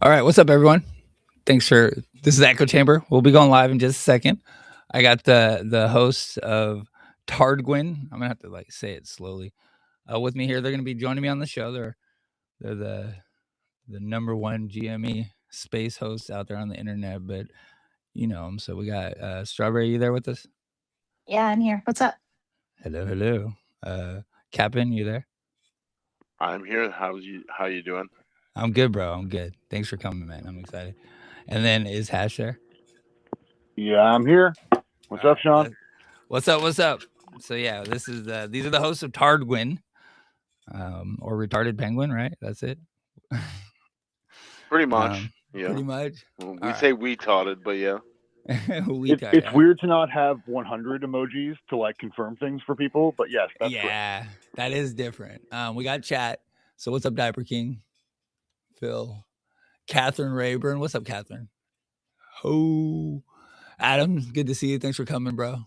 All right, what's up, everyone? Thanks for this is Echo Chamber. We'll be going live in just a second. I got the hosts of Tardgwin. I'm gonna have to like say it slowly. With me here, they're gonna be joining me on the show. They're the number one GME space hosts out there on the internet, but you know them. So we got Strawberry. You there with us? Yeah, I'm here. What's up? Hello, hello. Captain, you there? I'm here. How you doing? I'm good, bro. I'm good. Thanks for coming, man. I'm excited. And then is Hash there? Yeah, I'm here. What's All up, right. Sean? What's up? What's up? So yeah, these are the hosts of Tardgwin, or retarded penguin, right? That's it. Pretty much. um, Yeah. Pretty much. Well, All we right. say we taught it, but yeah. We It's tard. weird to not have 100 emojis to like confirm things for people, but yes, that's correct. Yeah, that is different. We got chat. So what's up, Diaper King? Phil, Catherine Rayburn. What's up, Catherine? Oh, Adam. Good to see you. Thanks for coming, bro.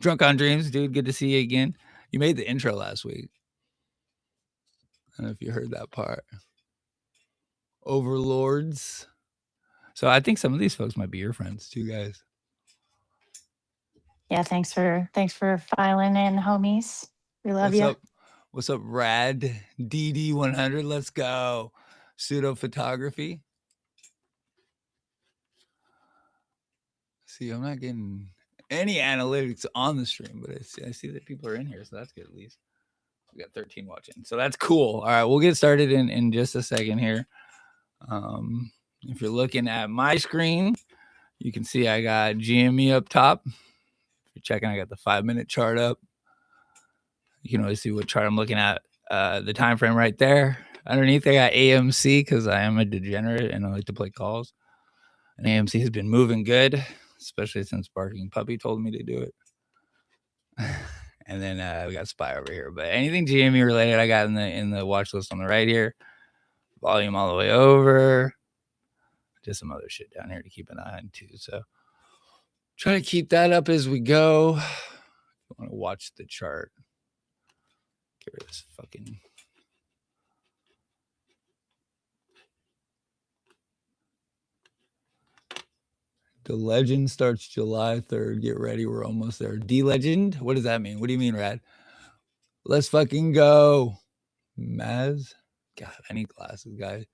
Drunk on Dreams, dude. Good to see you again. You made the intro last week. I don't know if you heard that part. Overlords. So I think some of these folks might be your friends too, guys. Yeah, thanks for filing in, homies. We love What's you. up? What's up, Rad DD100? Let's go. Pseudo photography. See, I'm not getting any analytics on the stream, but I see that people are in here, so that's good at least. We got 13 watching, so that's cool. All right, we'll get started in just a second here. If you're looking at my screen, you can see I got GME up top. If you're checking, I got the 5-minute chart up. You can always see what chart I'm looking at. The time frame right there. Underneath, I got AMC because I am a degenerate and I like to play calls. And AMC has been moving good, especially since Barking Puppy told me to do it. And then we got Spy over here. But anything GME related, I got in the watch list on the right here. Volume all the way over. Just some other shit down here to keep an eye on too. So try to keep that up as we go. You want to watch the chart. Get rid of this fucking. The legend starts July 3rd. Get ready. We're almost there. D-Legend? What does that mean? What do you mean, Rad? Let's fucking go. Maz? God, I need glasses, guys.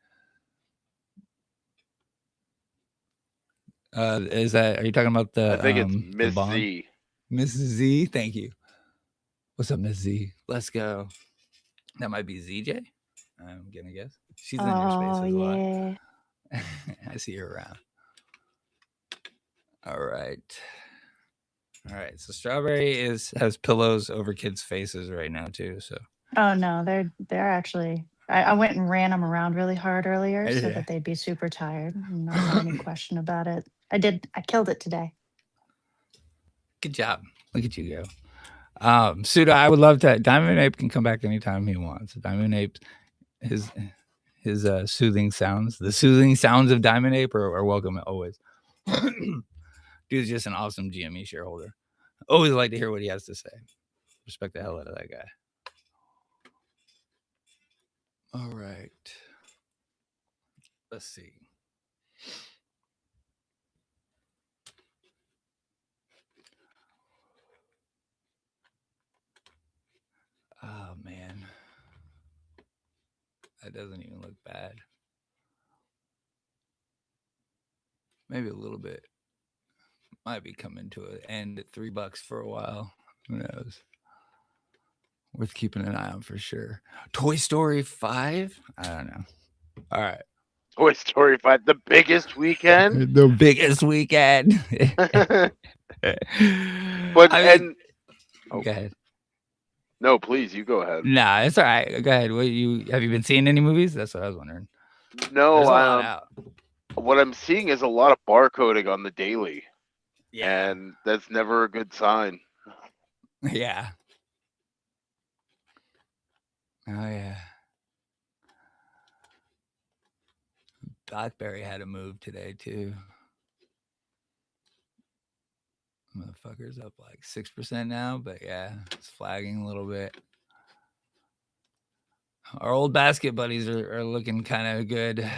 Are you talking about the I think it's the Miss bond? Z. Miss Z? Thank you. What's up, Miss Z? Let's go. That might be ZJ. I'm gonna guess. She's in your spaces a lot. Yeah. I see her around. All right. So Strawberry has pillows over kids' faces right now too. So Oh no, they're actually. I went and ran them around really hard earlier so yeah. that they'd be super tired. Not any question about it. I killed it today. Good job. Look at you go. Suda, I would love to. Diamond Ape can come back anytime he wants. Diamond Ape, his soothing sounds, the soothing sounds of Diamond Ape are welcome always. Dude's just an awesome GME shareholder. Always like to hear what he has to say. Respect the hell out of that guy. All right. Let's see. Oh man. That doesn't even look bad. Maybe a little bit. Might be coming to an end at $3 for a while. Who knows? Worth keeping an eye on for sure. Toy Story 5? I don't know. All right. Toy Story 5, the biggest weekend. The biggest weekend. But I mean, oh, go ahead. no, please, you go ahead. Nah, it's all right. Go ahead. Have you been seeing any movies? That's what I was wondering. There's a No, lot out. what I'm seeing is a lot of barcoding on the daily. Yeah. And that's never a good sign. Yeah. Oh yeah. Blackberry had a move today too. Motherfucker's up like 6% now, but yeah, it's flagging a little bit. Our old basket buddies are looking kind of good.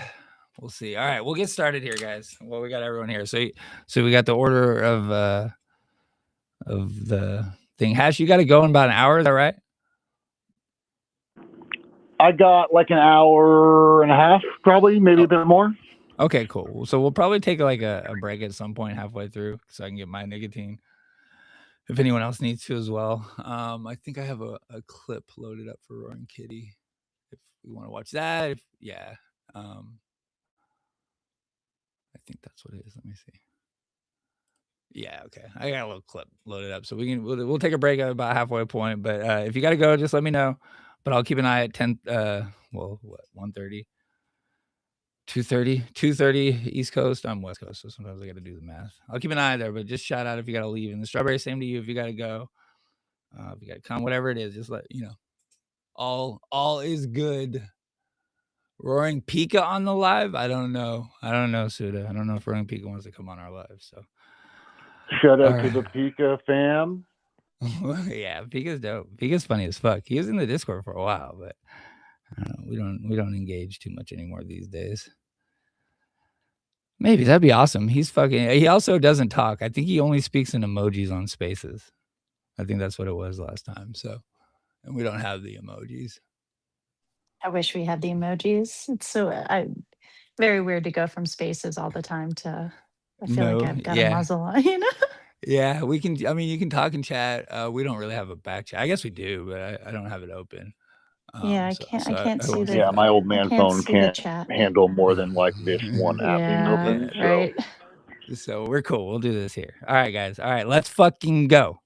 We'll see. All right, we'll get started here, guys. Well, we got everyone here. So we got the order of the thing. Hash, you got to go in about an hour. Is that right? I got like an hour and a half, probably, maybe a bit more. Okay, cool. So we'll probably take like a break at some point halfway through so I can get my nicotine. If anyone else needs to as well. I think I have a clip loaded up for Roaring Kitty. If we want to watch that, I think that's what it is. Let me see. Yeah, okay. I got a little clip loaded up, so we'll take a break at about halfway point. But if you got to go, just let me know. But I'll keep an eye at 1:30. 2:30 East Coast. I'm West Coast, so sometimes I got to do the math. I'll keep an eye there, but just shout out if you got to leave. And the Strawberry, same to you if you got to go. If you got to come, whatever it is, just let you know. All is good. Roaring Pika on the live. I don't know, Suda. I don't know if Roaring Pika wants to come on our live. So shout out to the Pika fam. Yeah, Pika's dope. Pika's funny as fuck. He was in the Discord for a while, but we don't engage too much anymore these days. Maybe that'd be awesome. He's fucking. He also doesn't talk. I think he only speaks in emojis on Spaces. I think that's what it was last time. So, and we don't have the emojis. I wish we had the emojis. It's very weird to go from Spaces all the time to. I feel like I've got a muzzle on, you know. Yeah, we can. I mean, you can talk and chat. We don't really have a back chat. I guess we do, but I don't have it open. I can't see the. Yeah, my old man phone can't handle more than like this one app being open. So. Right. So we're cool. We'll do this here. All right, guys. All right, let's fucking go.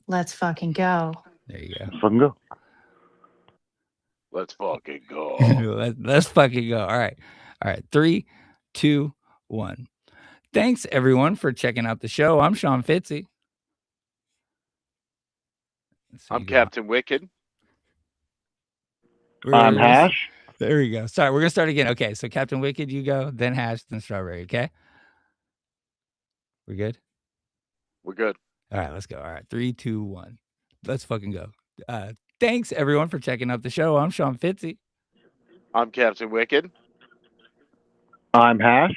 Let's fucking go. There you go. Let's fucking go. Let's fucking go. Let's fucking go. All right. 3, 2, 1. Thanks everyone for checking out the show. I'm Sean Fitzy. I'm Captain Wicked. I'm Hash. There we go. Sorry, we're gonna start again. Okay, so Captain Wicked, you go, then Hash, then Strawberry. Okay, we're good. We're good. All right, let's go. All right, 3, 2, 1. Let's fucking go. Thanks everyone for checking out the show. I'm Sean Fitzy. I'm Captain Wicked. I'm Hash.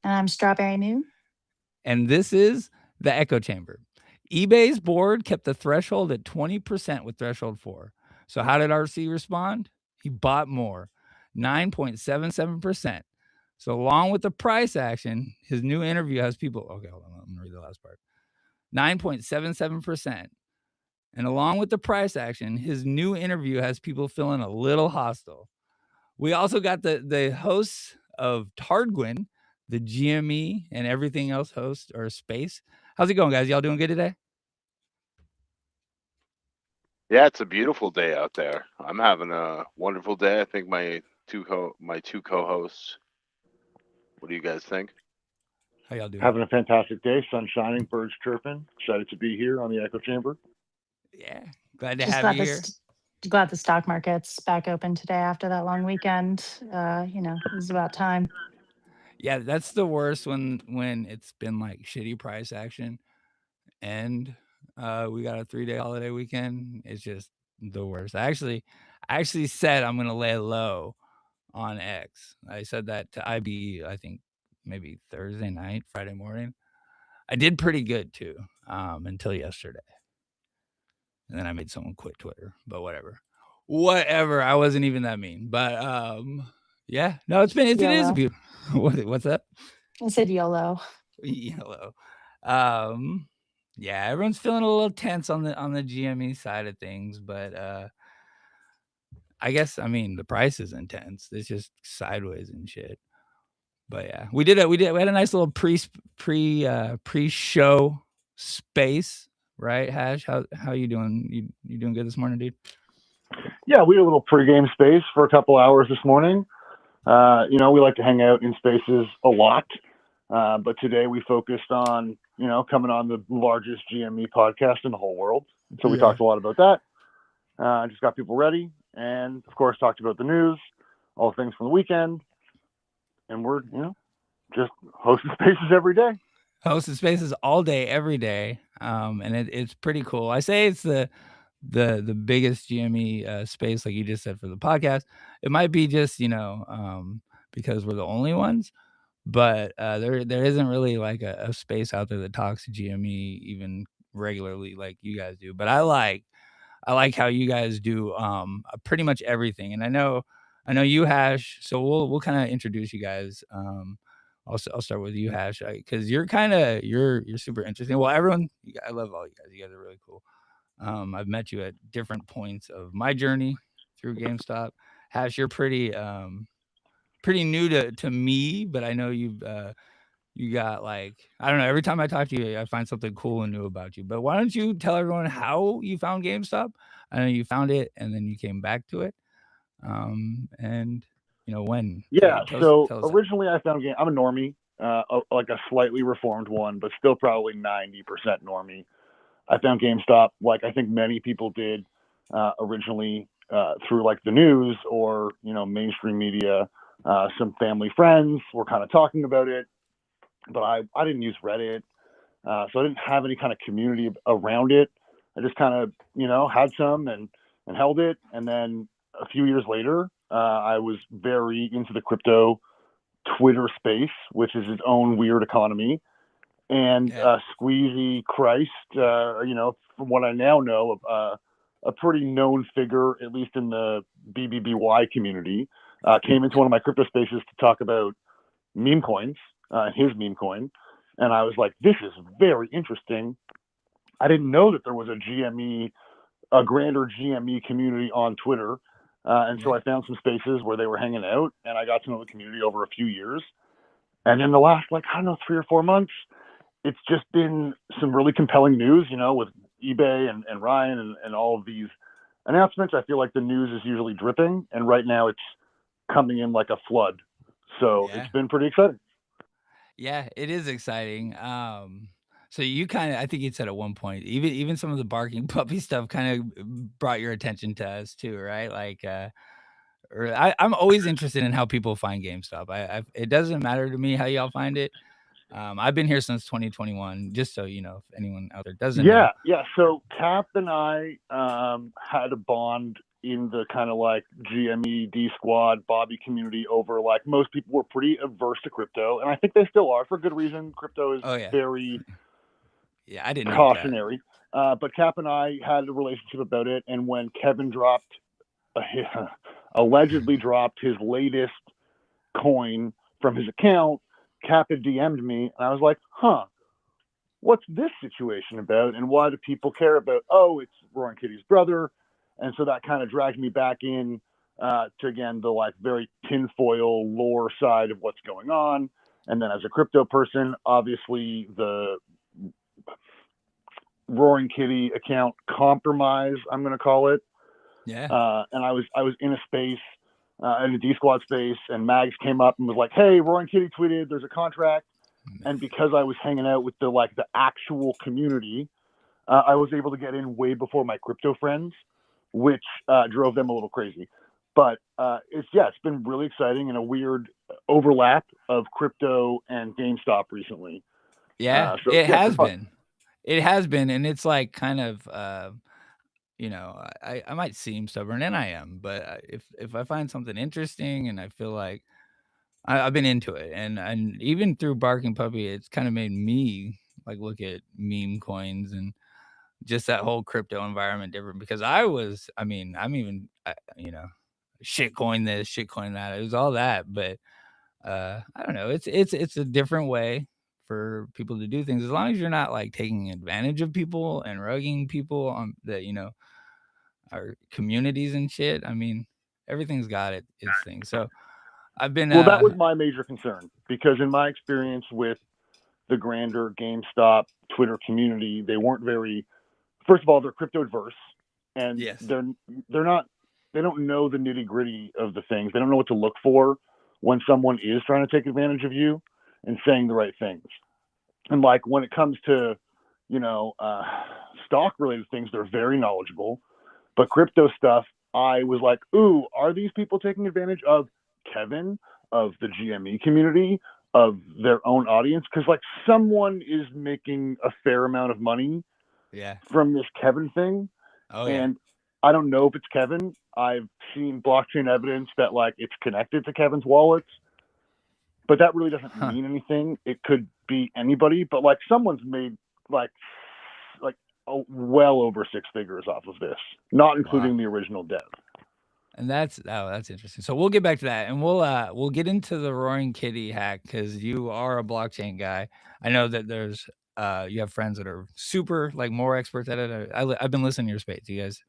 And I'm Strawberry Moon. And this is the Echo Chamber. eBay's board kept the threshold at 20% with threshold 4. So how did RC respond? He bought more, 9.77%. So along with the price action, his new interview has people. Okay, hold on. I'm going to read the last part. 9.77%. And along with the price action, his new interview has people feeling a little hostile. We also got the hosts of Tardwin, the GME and everything else host or space. How's it going, guys? Y'all doing good today? Yeah, it's a beautiful day out there. I'm having a wonderful day. I think my two co-hosts. What do you guys think? How y'all doing? Having a fantastic day. Sun shining, birds chirping. Excited to be here on the Echo Chamber. Yeah, glad to have you here. Glad the stock market's back open today after that long weekend. It's about time. Yeah, that's the worst when it's been like shitty price action and we got a 3-day holiday weekend. It's just the worst. I actually said I'm gonna lay low on X. I said that to IB, I think maybe Thursday night, Friday morning. I did pretty good too, until yesterday. And then I made someone quit Twitter, but whatever. I wasn't even that mean, but yeah, no, it is a beautiful. What's that? I said YOLO. YOLO. Yeah, everyone's feeling a little tense on the GME side of things, but I guess the price is intense. It's just sideways and shit. But yeah, we had a nice little pre-show space, right? Hash, how you doing? You doing good this morning, dude? Yeah, we had a little pregame space for a couple hours this morning. We like to hang out in spaces a lot, but today we focused on coming on the largest GME podcast in the whole world. So we talked a lot about that. Just got people ready, and of course talked about the news, all the things from the weekend, and we're just hosting spaces every day. Hosting spaces all day, every day, and it's pretty cool. I say it's the the biggest GME space, like you just said, for the podcast. It might be just because we're the only ones, but there isn't really like a space out there that talks to GME even regularly like you guys do. But I like how you guys do pretty much everything. And I know you, Hash. So we'll kind of introduce you guys. I'll start with you, Hash, because you're super interesting. Well, I love all you guys. You guys are really cool. I've met you at different points of my journey through GameStop. Hash, you're pretty new to me, but I know you got like, I don't know, every time I talk to you, I find something cool and new about you. But why don't you tell everyone how you found GameStop? I know you found it and then you came back to it. And when. Yeah. So tell us that. originally I found I'm a normie, like a slightly reformed one, but still probably 90% normie. I found GameStop like I think many people did originally through like the news or mainstream media. Some family friends were kind of talking about it, but I didn't use Reddit, so I didn't have any kind of community around it. I just kind of had some and held it, and then a few years later, I was very into the crypto Twitter space, which is its own weird economy. And Squeezy Christ, from what I now know, a pretty known figure, at least in the BBBY community, came into one of my crypto spaces to talk about meme coins, his meme coin. And I was like, this is very interesting. I didn't know that there was a grander GME community on Twitter. So I found some spaces where they were hanging out, and I got to know the community over a few years. And in the last, 3 or 4 months, it's just been some really compelling news, with eBay and Ryan and all of these announcements. I feel like the news is usually dripping, and right now it's coming in like a flood. So it's been pretty exciting. Yeah, it is exciting. So you I think you said at one point, even some of the barking puppy stuff kind of brought your attention to us too, right? Like, I'm always interested in how people find GameStop. It doesn't matter to me how y'all find it. I've been here since 2021, just so you know, if anyone out there doesn't know. Yeah. So Cap and I had a bond in the kind of like GME, D Squad, Bobby community over like most people were pretty averse to crypto, and I think they still are for good reason. Crypto is very I didn't cautionary. But Cap and I had a relationship about it, and when Kevin allegedly dropped his latest coin from his account, Cap had DM'd me, and I was like, what's this situation about, and why do people care about, it's Roaring Kitty's brother? And so that kind of dragged me back in to, again, the like very tinfoil lore side of what's going on. And then as a crypto person, obviously the Roaring Kitty account compromise, I'm going to call it. Yeah. And I was in a space, in the D Squad space, and Mags came up and was like, hey, Roaring Kitty tweeted, there's a contract. And because I was hanging out with the actual community, I was able to get in way before my crypto friends, which drove them a little crazy. But it's been really exciting and a weird overlap of crypto and GameStop recently. Yeah, it has been. It has been, and it's like kind of, I might seem stubborn, and I am, but if I find something interesting and I feel like I've been into it, and even through Barking Puppy, it's kind of made me like look at meme coins and just that whole crypto environment different, because I'm even, shitcoin this, shitcoin that. It was all that, but I don't know. It's a different way for people to do things, as long as you're not like taking advantage of people and rugging people on that, our communities and shit. I mean, everything's got its thing. So I've been that was my major concern, because in my experience with the grander GameStop Twitter community, they weren't very, first of all, they're crypto adverse, and they don't know the nitty gritty of the things. They don't know what to look for when someone is trying to take advantage of you and saying the right things. And like when it comes to, stock related things, they're very knowledgeable, but crypto stuff, I was like, ooh, are these people taking advantage of Kevin, of the GME community, of their own audience? Because like someone is making a fair amount of money from this Kevin thing, Oh yeah. And I don't know if it's Kevin. I've seen blockchain evidence that like it's connected to Kevin's wallets, but that really doesn't Huh. mean anything. It could be anybody, but like someone's made like well over 6 figures off of this, not including the original dev. And that's interesting. So we'll get back to that, and we'll get into the Roaring Kitty hack because you are a blockchain guy. I know that there's you have friends that are super like more experts at it. I've been listening to your space. You guys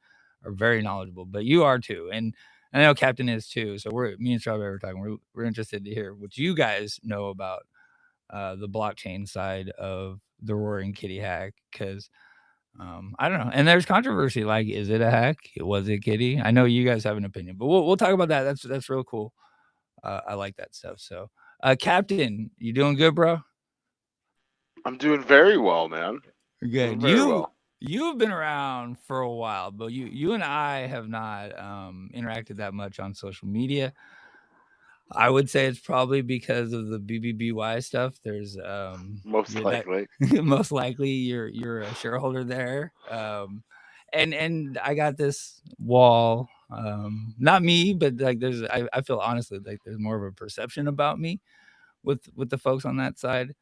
are very knowledgeable, but you are too, and I know Captain is too. So me and Strawberry were talking. We're interested to hear what you guys know about the blockchain side of the Roaring Kitty hack because. I don't know. And there's controversy. Like, is it a hack? Was it Kitty? I know you guys have an opinion, but we'll talk about that. That's real cool. I like that stuff. So, Captain, you doing good, bro? I'm doing very well, man. Good. Doing very well. You've been around for a while, but you and I have not interacted that much on social media. I would say it's probably because of the BBBY stuff. There's Most likely. most likely you're a shareholder there. And I got this wall. Not me, but like I feel honestly like there's more of a perception about me with the folks on that side.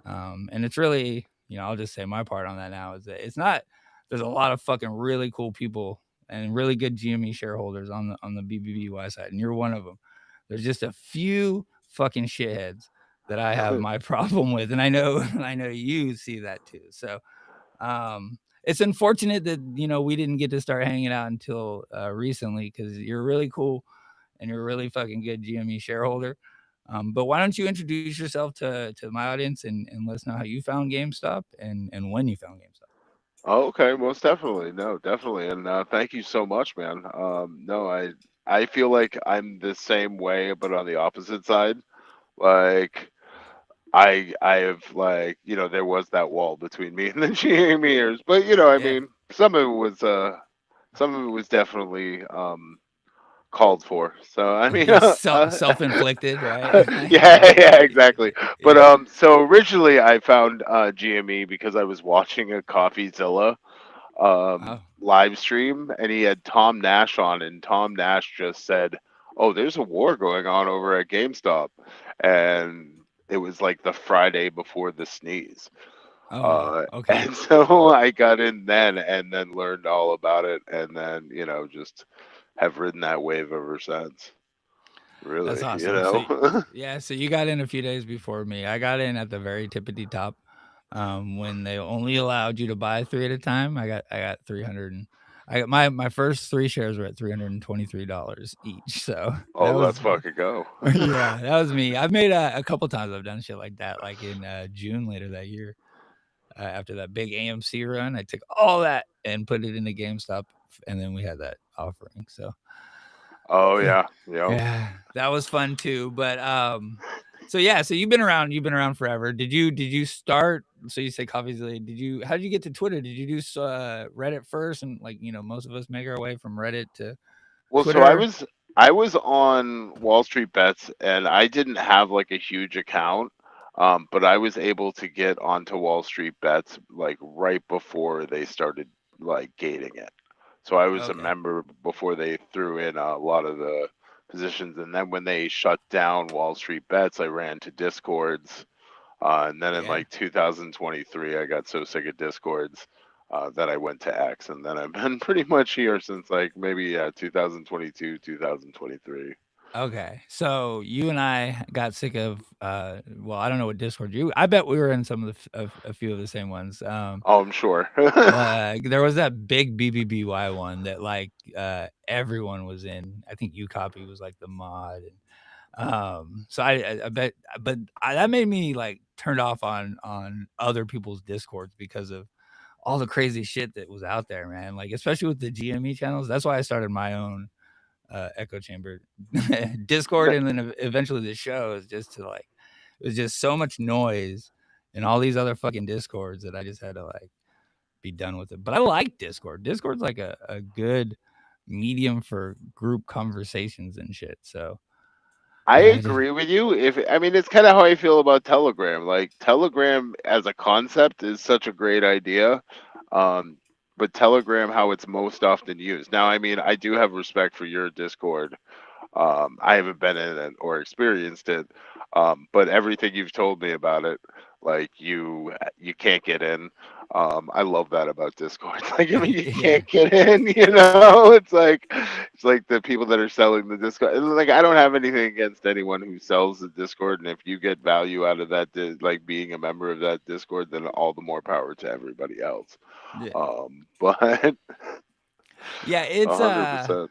And it's really, I'll just say my part on that now is that it's not. There's a lot of fucking really cool people and really good GME shareholders on the BBBY side, and you're one of them. There's just a few fucking shitheads that I have my problem with, and I know you see that too. So, it's unfortunate that we didn't get to start hanging out until recently because you're really cool and you're a really fucking good GME shareholder. But why don't you introduce yourself to my audience and let us know how you found GameStop and when you found GameStop. Oh, okay, most definitely. No, definitely. And thank you so much, man. No, I feel like I'm the same way, but on the opposite side. Like I have like, there was that wall between me and the GMEers. But I mean, some of it was definitely called for. So I mean, self-inflicted, right? yeah, exactly. But so originally I found GME because I was watching a CoffeeZilla live stream, and he had Tom Nash on, and Tom Nash just said, "Oh, there's a war going on over at GameStop," and it was like the Friday before the sneeze. Okay. And so I got in then, and then learned all about it, and then just have ridden that wave ever since. Really, that's awesome. So you got in a few days before me. I got in at the very tippity top. When they only allowed you to buy 3 at a time. I got 300 and I got my first 3 shares were at $323 each. So let's fucking go. Yeah, that was me. I've made a couple times I've done shit like that, like in June later that year. After that big AMC run, I took all that and put it into GameStop, and then we had that offering. So oh yeah, yeah, that was fun too. But so you've been around forever. Did you start? So you say CoffeeZilla. How did you get to Twitter? Did you do Reddit first, and like most of us make our way from Reddit to Twitter? So I was on Wall Street Bets, and I didn't have like a huge account, but I was able to get onto Wall Street Bets like right before they started like gating it. So I was a member before they threw in a lot of the positions, and then when they shut down Wall Street Bets, I ran to Discords, and then in like 2023, I got so sick of Discords that I went to X, and then I've been pretty much here since like maybe 2022, 2023. Okay, so you and I got sick of well, I don't know what Discord I bet we were in some of a few of the same ones. I'm sure. There was that big BBBY one that like everyone was in. I think UCopy was like the mod, and so I bet, but that made me like turned off on other people's Discords because of all the crazy shit that was out there, man. Like especially with the GME channels. That's why I started my own echo chamber Discord, and then eventually the show is just to like it was just so much noise and all these other fucking Discords that I just had to like be done with it. But I like Discord's like a good medium for group conversations and shit. So I agree with you. It's kind of how I feel about Telegram. Like Telegram as a concept is such a great idea. but Telegram how it's most often used. Now, I mean, I do have respect for your Discord. I haven't been in it or experienced it, but everything you've told me about it, like you can't get in. I love that about Discord. Like, I mean, you Yeah. can't get in. You know, it's like the people that are selling the Discord. And, like, I don't have anything against anyone who sells the Discord, and if you get value out of that, like being a member of that Discord, then all the more power to everybody else. Yeah. But Yeah, 100%.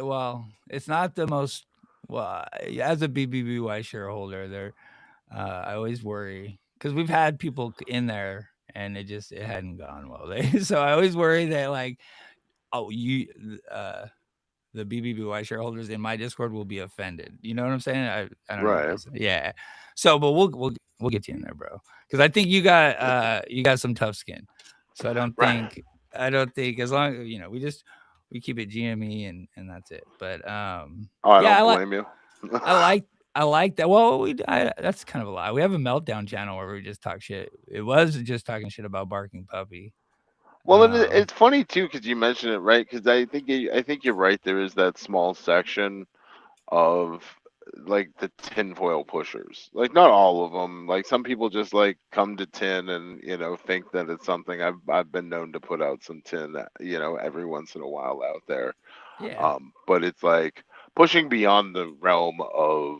well, it's not the most well as a BBBY shareholder there. I always worry because we've had people in there and it hadn't gone well. So I always worry that like oh uh the BBBY shareholders in my Discord will be offended. You know what I'm saying? I don't know what Right. to say. Yeah. So, but we'll get you in there, bro. Because I think you got some tough skin. So Right. I don't think as long we keep it GME and that's it. But Oh, I yeah, don't blame you. I like I like that. Well, that's kind of a lie. We have a meltdown channel where we just talk shit. It was just talking shit about barking puppy. Well, it's funny too because you mentioned it, right? Because I think you're right. There is that small section of like the tinfoil pushers. Like not all of them. Like some people just like come to tin and think that it's something. I've been known to put out some tin, every once in a while out there. Yeah. But it's like pushing beyond the realm of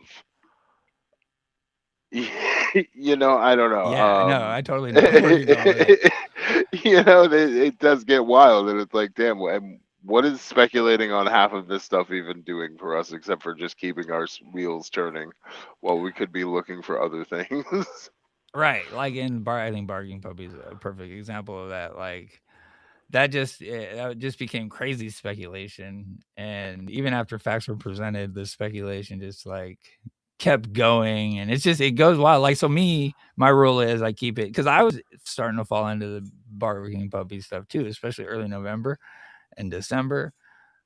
I don't know. Yeah, no, I totally know where you're going with it. It does get wild, and it's like, damn, what is speculating on half of this stuff even doing for us, except for just keeping our wheels turning, while we could be looking for other things. Right. Like I think barking puppy is a perfect example of that. Like that just became crazy speculation, and even after facts were presented, the speculation just like kept going, and it goes wild. Like so, my rule is I keep it because I was starting to fall into the barking puppy stuff too, especially early November and December.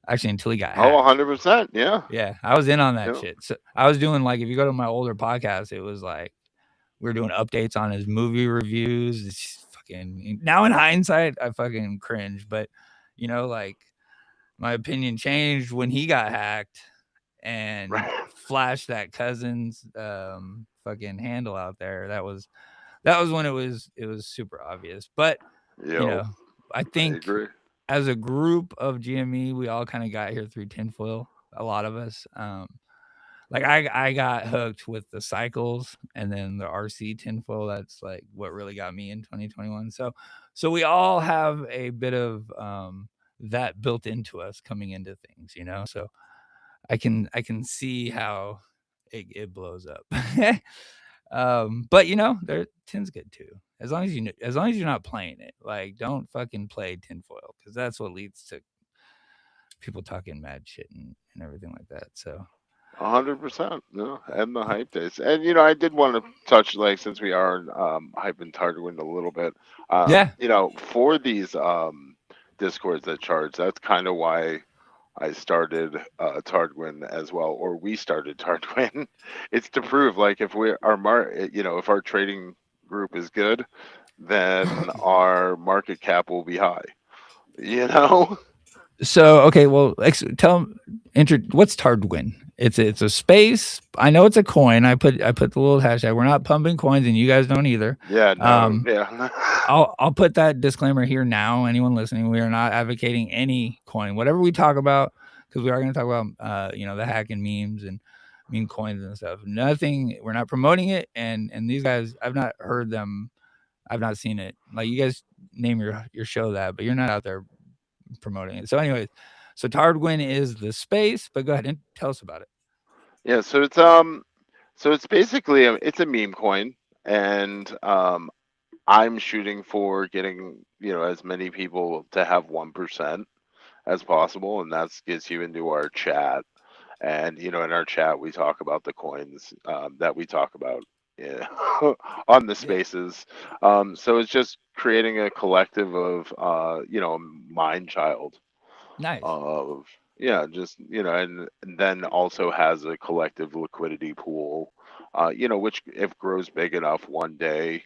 Actually, until he got Oh, hacked. 100%. Yeah. Yeah, I was in on that Yeah. shit. So I was doing like if you go to my older podcast, it was like we were doing updates on his movie reviews. It's just fucking now in hindsight, I fucking cringe, but like my opinion changed when he got hacked and Right. flashed that cousin's fucking handle out there. That was when it was super obvious. But you Yo, know, I I think agree. as a group of GME, we all kind of got here through tinfoil. A lot of us. Like I got hooked with the cycles and then the RC tinfoil. That's like what really got me in 2021. So we all have a bit of that built into us coming into things. So I can see how it blows up. But there tin's good too. As long as you're not playing it. Like don't fucking play tinfoil because that's what leads to people talking mad shit and everything like that. So 100%. No, and the hype days. And I did want to touch, like, since we are hyping Targaryen a little bit. yeah. For these discords that charge, that's kind of why I started Targaryen as well, or we started Targaryen. It's to prove, like, if if our trading group is good, then our market cap will be high. You know. So okay, well, what's Tardwin? It's a space. I know it's a coin. I put the little hashtag. We're not pumping coins, and you guys don't either. Yeah. No. Yeah. I'll put that disclaimer here now. Anyone listening, we are not advocating any coin. Whatever we talk about, because we are going to talk about the hacking memes and meme coins and stuff. Nothing. We're not promoting it, and these guys, I've not heard them. I've not seen it. Like you guys name your show that, but you're not out there promoting it. So, anyways, so Tardwin is the space, but go ahead and tell us about it. Yeah. So it's basically it's a meme coin, and I'm shooting for getting as many people to have 1% as possible, and that gets you into our chat. And in our chat we talk about the coins that we talk about yeah, on the Yeah, spaces. So it's just creating a collective of mind child nice. of just and then also has a collective liquidity pool, which if grows big enough one day,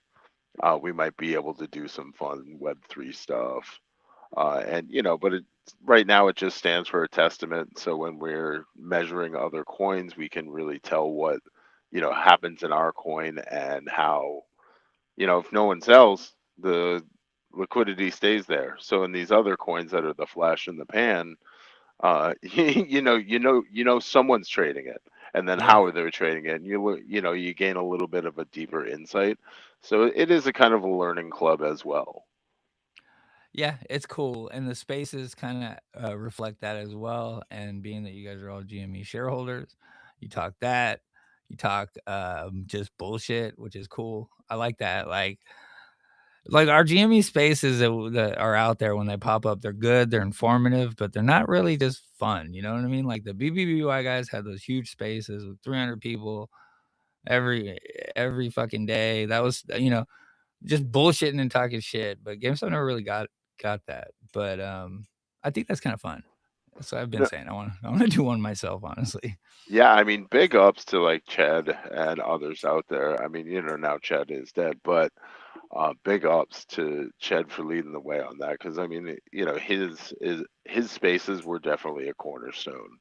we might be able to do some fun Web3 stuff. And but right now it just stands for a testament. So when we're measuring other coins, we can really tell what happens in our coin and how if no one sells, the liquidity stays there. So in these other coins that are the flash in the pan, someone's trading it, and then Yeah. how they're trading it, and you gain a little bit of a deeper insight. So it is a kind of a learning club as well. Yeah, it's cool, and the spaces kind of reflect that as well. And being that you guys are all GME shareholders, you talk that, you talk just bullshit, which is cool. I like that. Like our GME spaces that are out there when they pop up, they're good, they're informative, but they're not really just fun. You know what I mean? Like the BBBY guys had those huge spaces with 300 people every every fucking day. That was just bullshitting and talking shit. But GameStop never really got that. But I think that's kind of fun. That's what I've been No, saying. I want to do one myself, honestly. yeah, I mean, big ups to like Chad and others out there. I mean, now Chad is dead, but big ups to Ched for leading the way on that, because I mean, his spaces were definitely a cornerstone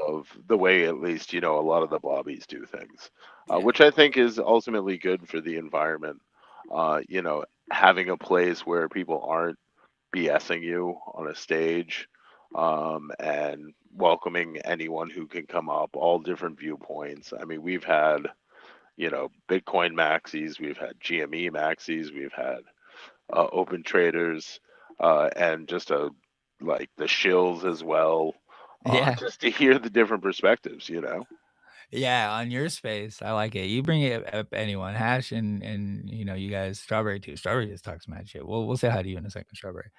of the way, at least a lot of the lobbies do things, Yeah. which I think is ultimately good for the environment. Having a place where people aren't BSing you on a stage, and welcoming anyone who can come up, all different viewpoints. I mean, we've had Bitcoin maxis, we've had GME maxis, we've had open traders, and just like the shills as well. Yeah. Just to hear the different perspectives. Yeah, on your space. I like it. You bring it up anyone. Hash and you guys, Strawberry too. Strawberry just talks mad shit. We'll say hi to you in a second, Strawberry.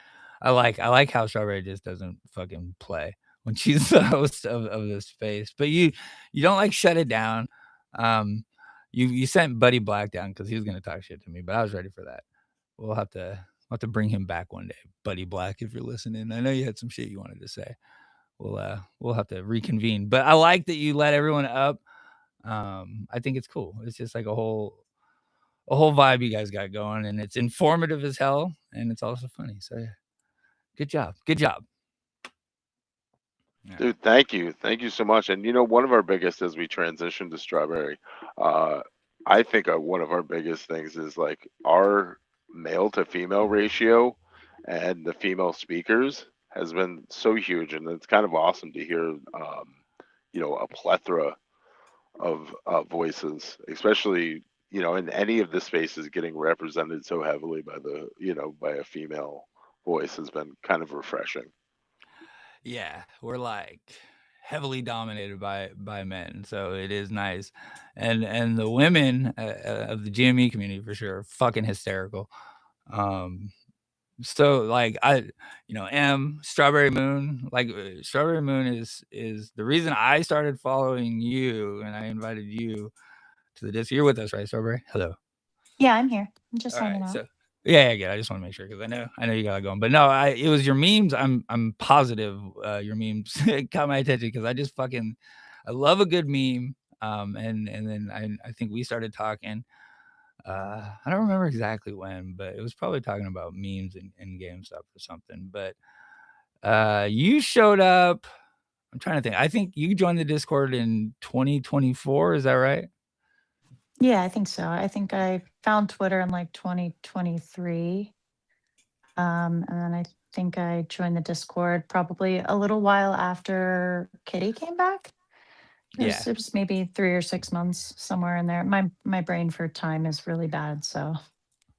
I like how Strawberry just doesn't fucking play when she's the host of the space. But you don't like shut it down. You sent Buddy Black down because he was gonna talk shit to me, but I was ready for that. We'll have to bring him back one day. Buddy Black, if you're listening. I know you had some shit you wanted to say. We'll have to reconvene. But I like that you let everyone up. I think it's cool. It's just like a whole vibe you guys got going, and it's informative as hell, and it's also funny. So yeah, good job. Yeah. Dude, thank you so much. And one of our biggest, as we transition to Strawberry, I think one of our biggest things is like our male to female ratio, and the female speakers has been so huge, and it's kind of awesome to hear a plethora of voices, especially in any of the spaces, getting represented so heavily by by a female voice has been kind of refreshing. Yeah, we're like heavily dominated by men, so it is nice. And the women of the GME community for sure are fucking hysterical. So like Strawberry Moon, like Strawberry Moon is the reason I started following you, and I invited you to the disc. You're with us, right, Strawberry? Hello. Yeah, I'm here. I'm just All hanging right. out. So yeah, good. I just want to make sure because I know you got it going. But no, it was your memes. I'm positive your memes caught my attention because I love a good meme. And then I think we started talking. I don't remember exactly when, but it was probably talking about memes and GameStop or something. But you showed up. I'm trying to think. I think you joined the Discord in 2024. Is that right? Yeah, I think so. I think I found Twitter in like 2023. And then I think I joined the Discord probably a little while after Kitty came back. Yeah. It was maybe 3 or 6 months, somewhere in there. My brain for time is really bad, so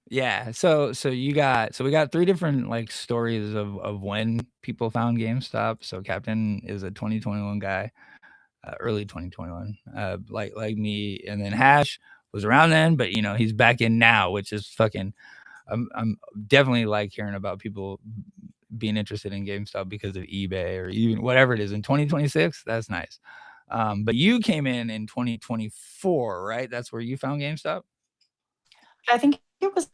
Yeah. So we got 3 different like stories of when people found GameStop. So Captain is a 2021 guy, early 2021, like me, and then Hash was around then, but he's back in now, which is fucking. I'm definitely like hearing about people being interested in GameStop because of eBay or even whatever it is in 2026. That's nice. But you came in 2024, right? That's where you found GameStop. I think it was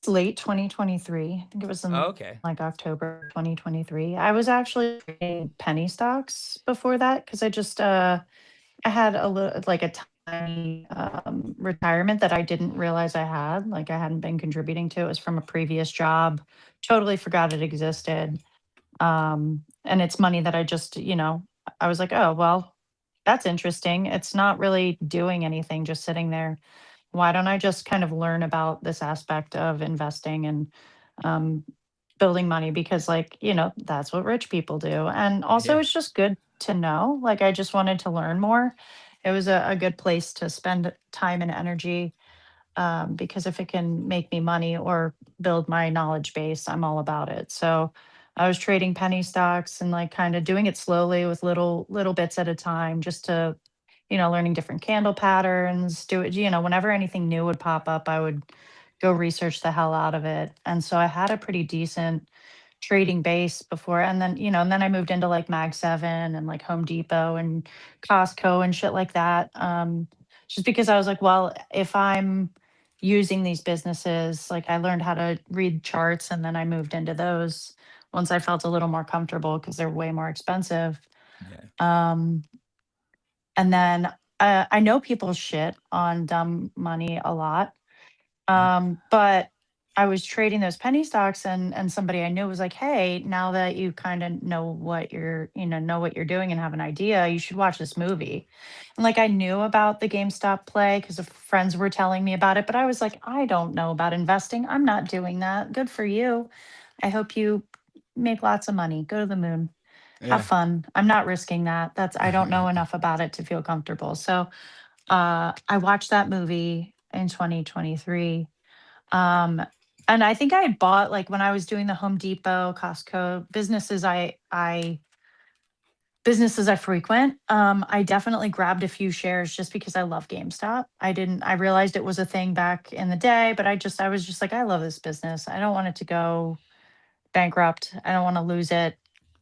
late 2023. I think it was in Oh, okay. like October 2023. I was actually trading penny stocks before that because I just I had a little like a retirement that I didn't realize I had. Like I hadn't been contributing to. It was from a previous job. Totally forgot it existed. And it's money that I just, I was like, oh, well, that's interesting. It's not really doing anything, just sitting there. Why don't I just kind of learn about this aspect of investing and um, building money? Because, like, that's what rich people do. And also, Yeah. it's just good to know. Like, I just wanted to learn more. It was a good place to spend time and energy because if it can make me money or build my knowledge base, I'm all about it. So I was trading penny stocks and like kind of doing it slowly with little bits at a time, just to, learning different candle patterns. Do it, whenever anything new would pop up, I would go research the hell out of it. And so I had a pretty decent trading base before, and then and then I moved into like Mag 7 and like Home Depot and Costco and shit like that, just because I was like, well, if I'm using these businesses, like I learned how to read charts, and then I moved into those once I felt a little more comfortable because they're way more expensive. Yeah. um and then I know people shit on dumb money a lot. But I was trading those penny stocks, and somebody I knew was like, "Hey, now that you kind of know what know what you're doing and have an idea, you should watch this movie." And like I knew about the GameStop play because friends were telling me about it, but I was like, "I don't know about investing. I'm not doing that. Good for you. I hope you make lots of money. Go to the moon. Have Yeah. fun. I'm not risking that. I don't know enough about it to feel comfortable." So, I watched that movie in 2023. um, and I think I had bought, like, when I was doing the Home Depot, Costco businesses I frequent. I definitely grabbed a few shares just because I love GameStop. I realized it was a thing back in the day, but I was just like, I love this business. I don't want it to go bankrupt. I don't want to lose it.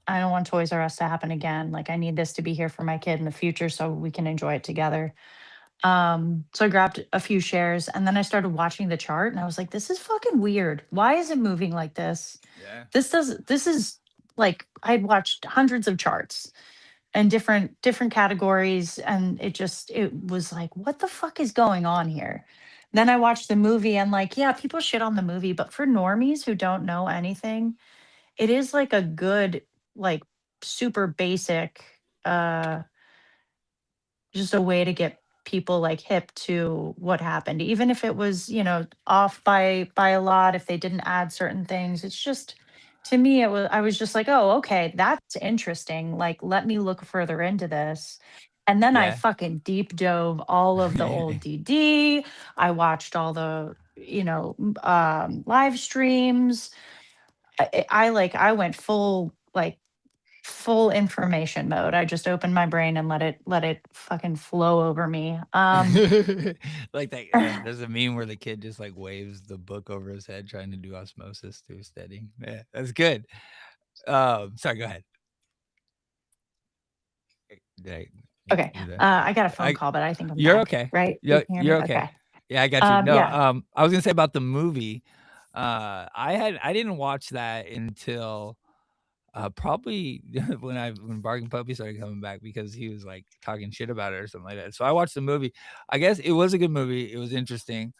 I don't want Toys R Us to happen again. Like, I need this to be here for my kid in the future so we can enjoy it together. So I grabbed a few shares, and then I started watching the chart, and I was like, this is fucking weird. Why is it moving like this? Yeah. This is like, I'd watched hundreds of charts and different categories, and it was like, what the fuck is going on here? Then I watched the movie, and like, yeah, people shit on the movie, but for normies who don't know anything, it is like a good, like, super basic, uh just a way to get people like hip to what happened, even if it was, off by a lot, if they didn't add certain things. It's just, to me, I was just like, oh, okay, that's interesting, like, let me look further into this. And then I Yeah. fucking deep dove all of the old DD. I watched all the, live streams. I went full information mode. I just opened my brain and let it fucking flow over me. Like that. There's a meme where the kid just like waves the book over his head, trying to do osmosis through steady. Yeah, that's good. Sorry, go ahead. Did I, Okay. you there? I got a phone I, call, but I think I'm you're back. okay. Right? You can hear You're me? okay. Okay. Yeah, I got you. No, Yeah. I was gonna say about the movie. I didn't watch that until probably when Barking Puppy started coming back because he was like talking shit about it or something like that. So I watched the movie. I guess it was a good movie. It was interesting.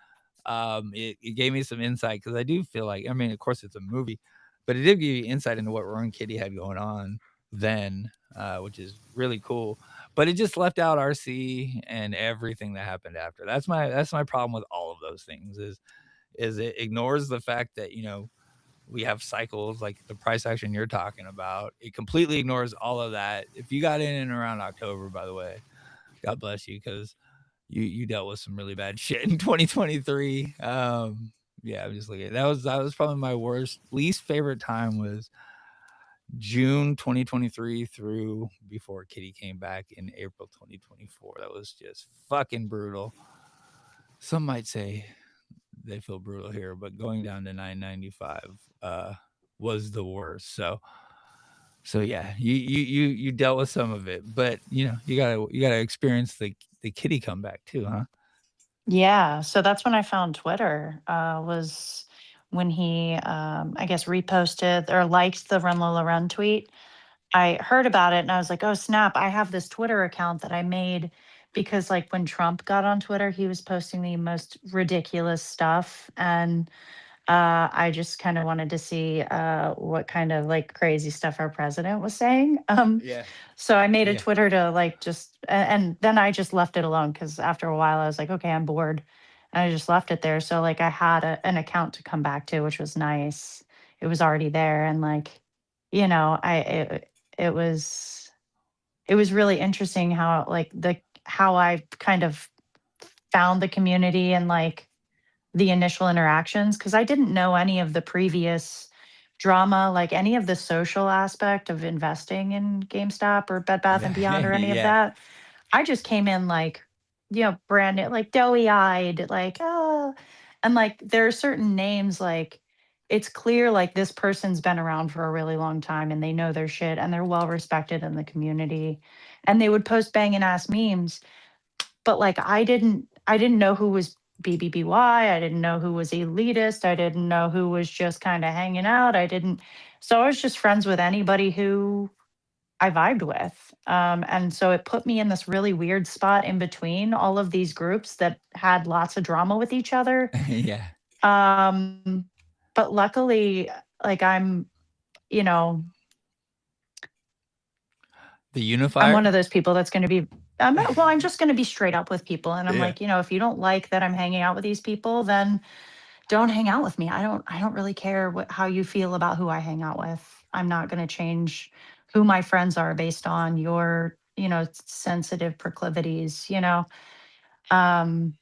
It gave me some insight because I do feel like, I mean, of course it's a movie, but it did give you insight into what Rowan Kitty had going on then, which is really cool. But it just left out RC and everything that happened after. That's my problem with all of those things is it ignores the fact that we have cycles like the price action you're talking about. It completely ignores all of that. If you got in and around October, by the way, God bless you, because you dealt with some really bad shit in 2023. Yeah, I'm just looking. That was probably my least favorite time was June 2023 through before Kitty came back in April 2024. That was just fucking brutal. Some might say they feel brutal here, but going down to 995 was the worst. So yeah, you dealt with some of it, but you gotta experience the Kitty comeback too, huh? Yeah. So that's when I found Twitter, was when he, I guess, reposted or liked the Run Lola Run tweet. I heard about it and I was like, oh, snap. I have this Twitter account that I made because like when Trump got on Twitter, he was posting the most ridiculous stuff, and I just kind of wanted to see what kind of like crazy stuff our president was saying. Yeah. So I made a Yeah. Twitter to like just, and then I just left it alone because after a while I was like, okay, I'm bored, and I just left it there. So like I had an account to come back to, which was nice. It was already there, and like, you know, it was it was really interesting how like how I kind of found the community and like the initial interactions, because I didn't know any of the previous drama, like any of the social aspect of investing in GameStop or Bed Bath and Beyond or any of Yeah. that. I just came in like, you know, brand new, like doughy eyed, like, oh, and like there are certain names like it's clear like this person's been around for a really long time and they know their shit and they're well respected in the community. And they would post banging ass memes, but like I didn't know who was BBBY. I didn't know who was elitist. I didn't know who was just kind of hanging out. So I was just friends with anybody who I vibed with. And so it put me in this really weird spot in between all of these groups that had lots of drama with each other. Yeah. But luckily, like you know, The unifier. I'm one of those people that's going to be, I'm just going to be straight up with people. And I'm Yeah. like, you know, if you don't like that I'm hanging out with these people, then don't hang out with me. I don't really care how you feel about who I hang out with. I'm not going to change who my friends are based on your, you know, sensitive proclivities, you know? Um,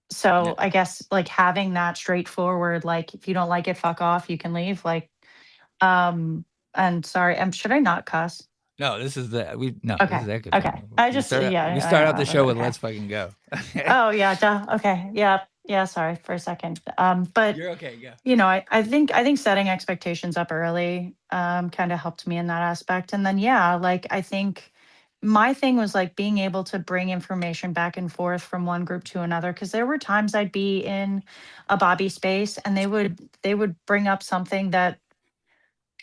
Yeah. so I guess like having that straightforward, like if you don't like it, fuck off, you can leave. Like, and sorry, should I not cuss? No, this is this Okay. is Echo Okay. Chamber. I We just, start, yeah. we start out the show with okay. "Let's fucking go." Oh yeah, duh. Okay. Yeah. Yeah. Sorry for a second. But You're okay. Go. you know, I think setting expectations up early kind of helped me in that aspect. And then yeah, like I think my thing was like being able to bring information back and forth from one group to another. Cause there were times I'd be in a Bobby space and they would bring up something that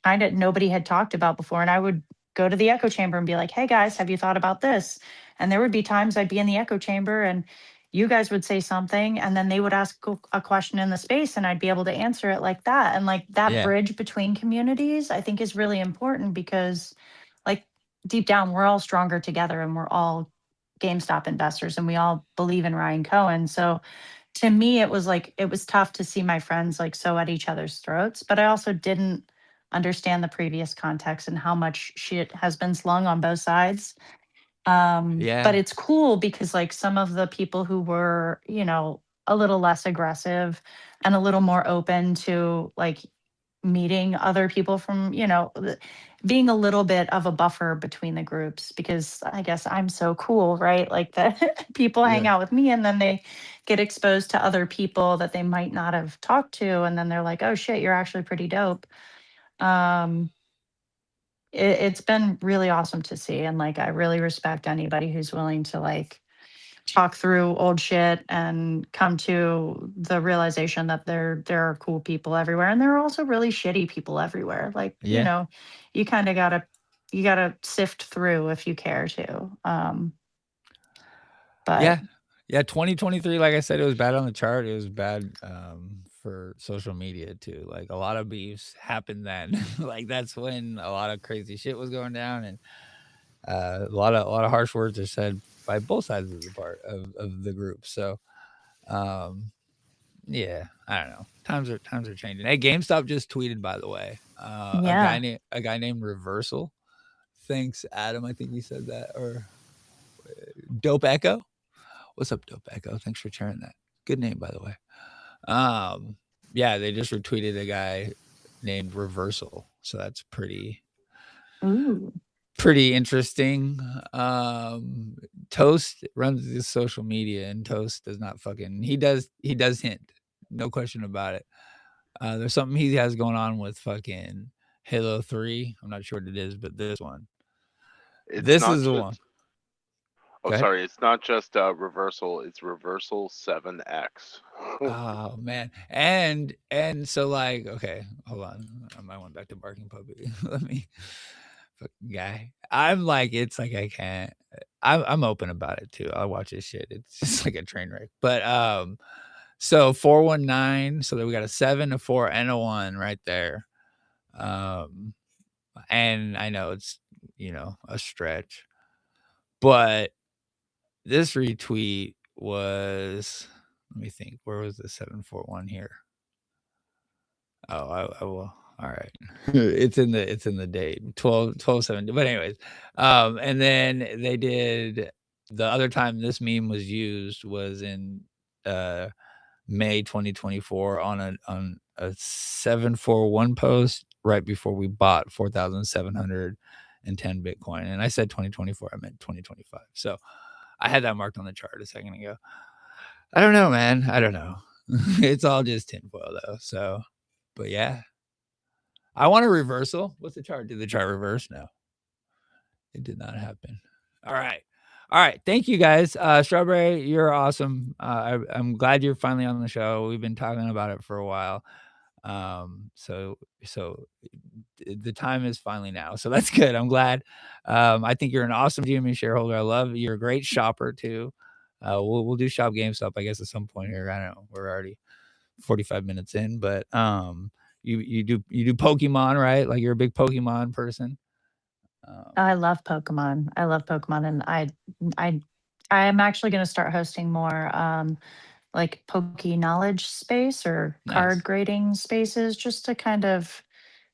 kind of nobody had talked about before. And I would go to the echo chamber and be like, hey guys, have you thought about this? And there would be times I'd be in the echo chamber and you guys would say something and then they would ask a question in the space and I'd be able to answer it like that. And like that Yeah. bridge between communities, I think is really important because like deep down, we're all stronger together and we're all GameStop investors and we all believe in Ryan Cohen. So to me, it was like, it was tough to see my friends like so at each other's throats, but I also didn't understand the previous context and how much shit has been slung on both sides. Yeah. But it's cool because like some of the people who were, you know, a little less aggressive and a little more open to like meeting other people from, you know, being a little bit of a buffer between the groups because I guess I'm so cool, right? Like that people hang Yeah. out with me and then they get exposed to other people that they might not have talked to. And then they're like, oh shit, you're actually pretty dope. Um, it's been really awesome to see. And like, I really respect anybody who's willing to like talk through old shit and come to the realization that there are cool people everywhere. And there are also really shitty people everywhere. Like, you Yeah. know, you kind of gotta sift through if you care to. But Yeah. Yeah. 2023, like I said, it was bad on the chart. It was bad for social media too. Like a lot of beefs happened then. Like that's when a lot of crazy shit was going down, and a lot of harsh words are said by both sides of the part of the group. So yeah, I don't know. Times are changing. Hey, GameStop just tweeted, by the way. yeah. A guy named Reversal. Thanks, Adam. I think he said that. Or Dope Echo. What's up, Dope Echo? Thanks for sharing that. Good name, by the way. Yeah, they just retweeted a guy named Reversal. So that's pretty Ooh. interesting. Toast runs his social media, and Toast does not fucking he does hint. No question about it. There's something he has going on with fucking Halo 3. I'm not sure what it is, but this one. It's This not is the just, one. oh, Go ahead. sorry. It's not just Reversal. It's Reversal 7X. Oh man. And so like, okay, hold on. I went back to Barking Puppy. Let me fucking guy. I'm like, it's like I can't. I'm open about it too. I watch this shit. It's just like a train wreck. But so 419. So then we got a 7, a 4, and a 1 right there. And I know it's a stretch, but this retweet was, let me think, where was the 741 here? Oh, I will. All right. It's in the date 12/7. But anyways, and then they did, the other time this meme was used was in May 2024 on a 741 post right before we bought 4,710 Bitcoin. And I said 2024, I meant 2025. So I had that marked on the chart a second ago. I don't know, man. I don't know. It's all just tinfoil though. So, but yeah. I want a reversal. What's the chart? Did the chart reverse? No, it did not happen. All right. All right. Thank you guys. Strawberry, you're awesome. I'm glad you're finally on the show. We've been talking about it for a while. So the time is finally now. So that's good. I'm glad. I think you're an awesome GME shareholder. I love, you're a great shopper too. We'll do Shop GameStop, I guess, at some point here. I don't know. We're already 45 minutes in, but you do Pokemon, right? Like you're a big Pokemon person. I love Pokemon. I love Pokemon, and I am actually going to start hosting more like Poke Knowledge space or card Nice. grading spaces, just to kind of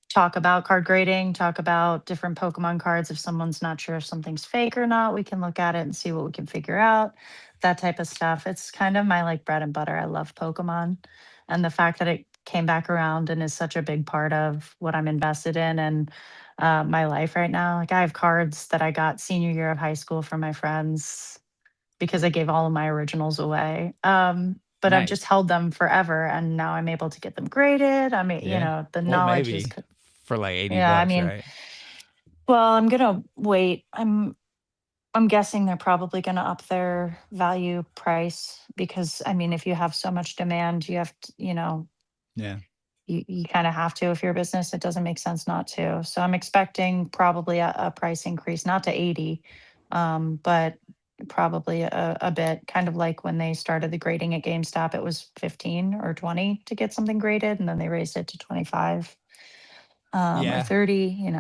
talk about card grading, talk about different Pokemon cards. If someone's not sure if something's fake or not, we can look at it and see what we can figure out. That type of stuff. It's kind of my like bread and butter. I love Pokemon. And the fact that it came back around and is such a big part of what I'm invested in and my life right now. Like I have cards that I got senior year of high school from my friends because I gave all of my originals away. But I've just Nice. held them forever, and now I'm able to get them graded. I mean, Yeah. the Well, knowledge is, maybe for like 80 yeah. I bucks, mean, right? well, I'm gonna wait. I'm guessing they're probably gonna up their value price because I mean, if you have so much demand, you have to, Yeah. you kind of have to if you're a business. It doesn't make sense not to. So I'm expecting probably a price increase, not to 80, but probably a bit, kind of like when they started the grading at GameStop, it was 15 or 20 to get something graded, and then they raised it to 25 or Yeah. 30,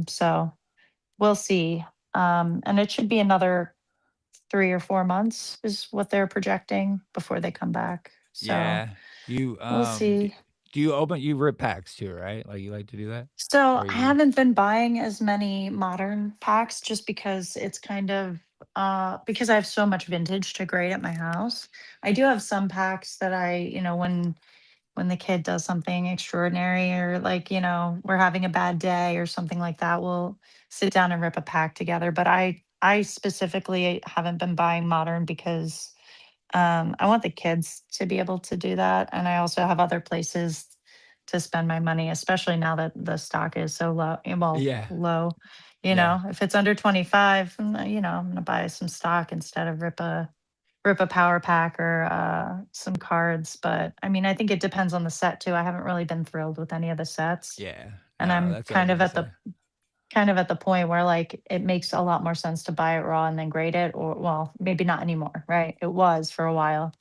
so we'll see. And it should be another 3 or 4 months is what they're projecting before they come back. So Yeah. You we'll see. do you rip packs too, right? Like you like to do that? So Or I you haven't been buying as many modern packs just because it's kind of because I have so much vintage to grade at my house. I do have some packs that I, when the kid does something extraordinary or like, we're having a bad day or something like that, we'll sit down and rip a pack together. But I specifically haven't been buying modern because I want the kids to be able to do that. And I also have other places to spend my money, especially now that the stock is so low. Well, Yeah. low, Yeah. if it's under 25, I'm going to buy some stock instead of rip a power pack or some cards. But I mean, I think it depends on the set too. I haven't really been thrilled with any of the sets. Yeah. And No, I'm that's what I was gonna say. kind of at the point where like it makes a lot more sense to buy it raw and then grade it, or well, maybe not anymore, right? It was for a while.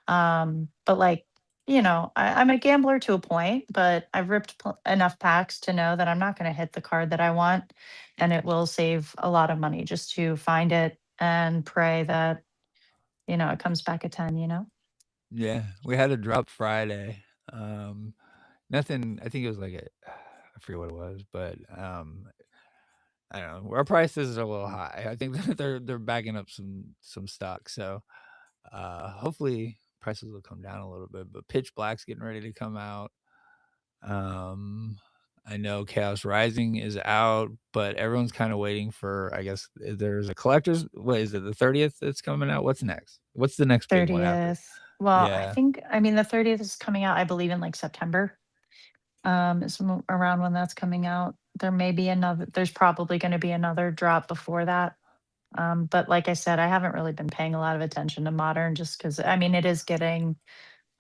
But like, I'm a gambler to a point, but I've ripped enough packs to know that I'm not going to hit the card that I want, and it will save a lot of money just to find it and pray that, it comes back a 10, Yeah. We had a drop Friday. Um Nothing, I think it was like I forget what it was, but I don't know. Our prices are a little high. I think that they're backing up some stock. So hopefully prices will come down a little bit. But Pitch Black's getting ready to come out. I know Chaos Rising is out, but everyone's kind of waiting for, I guess there's a collector's, what is it, the 30th that's coming out? What's next? What's the next big one after? 30th. Well, Yeah. I mean, the 30th is coming out, I believe, in like September. Is around when that's coming out. There's probably going to be another drop before that. But like I said, I haven't really been paying a lot of attention to modern just because, I mean, it is getting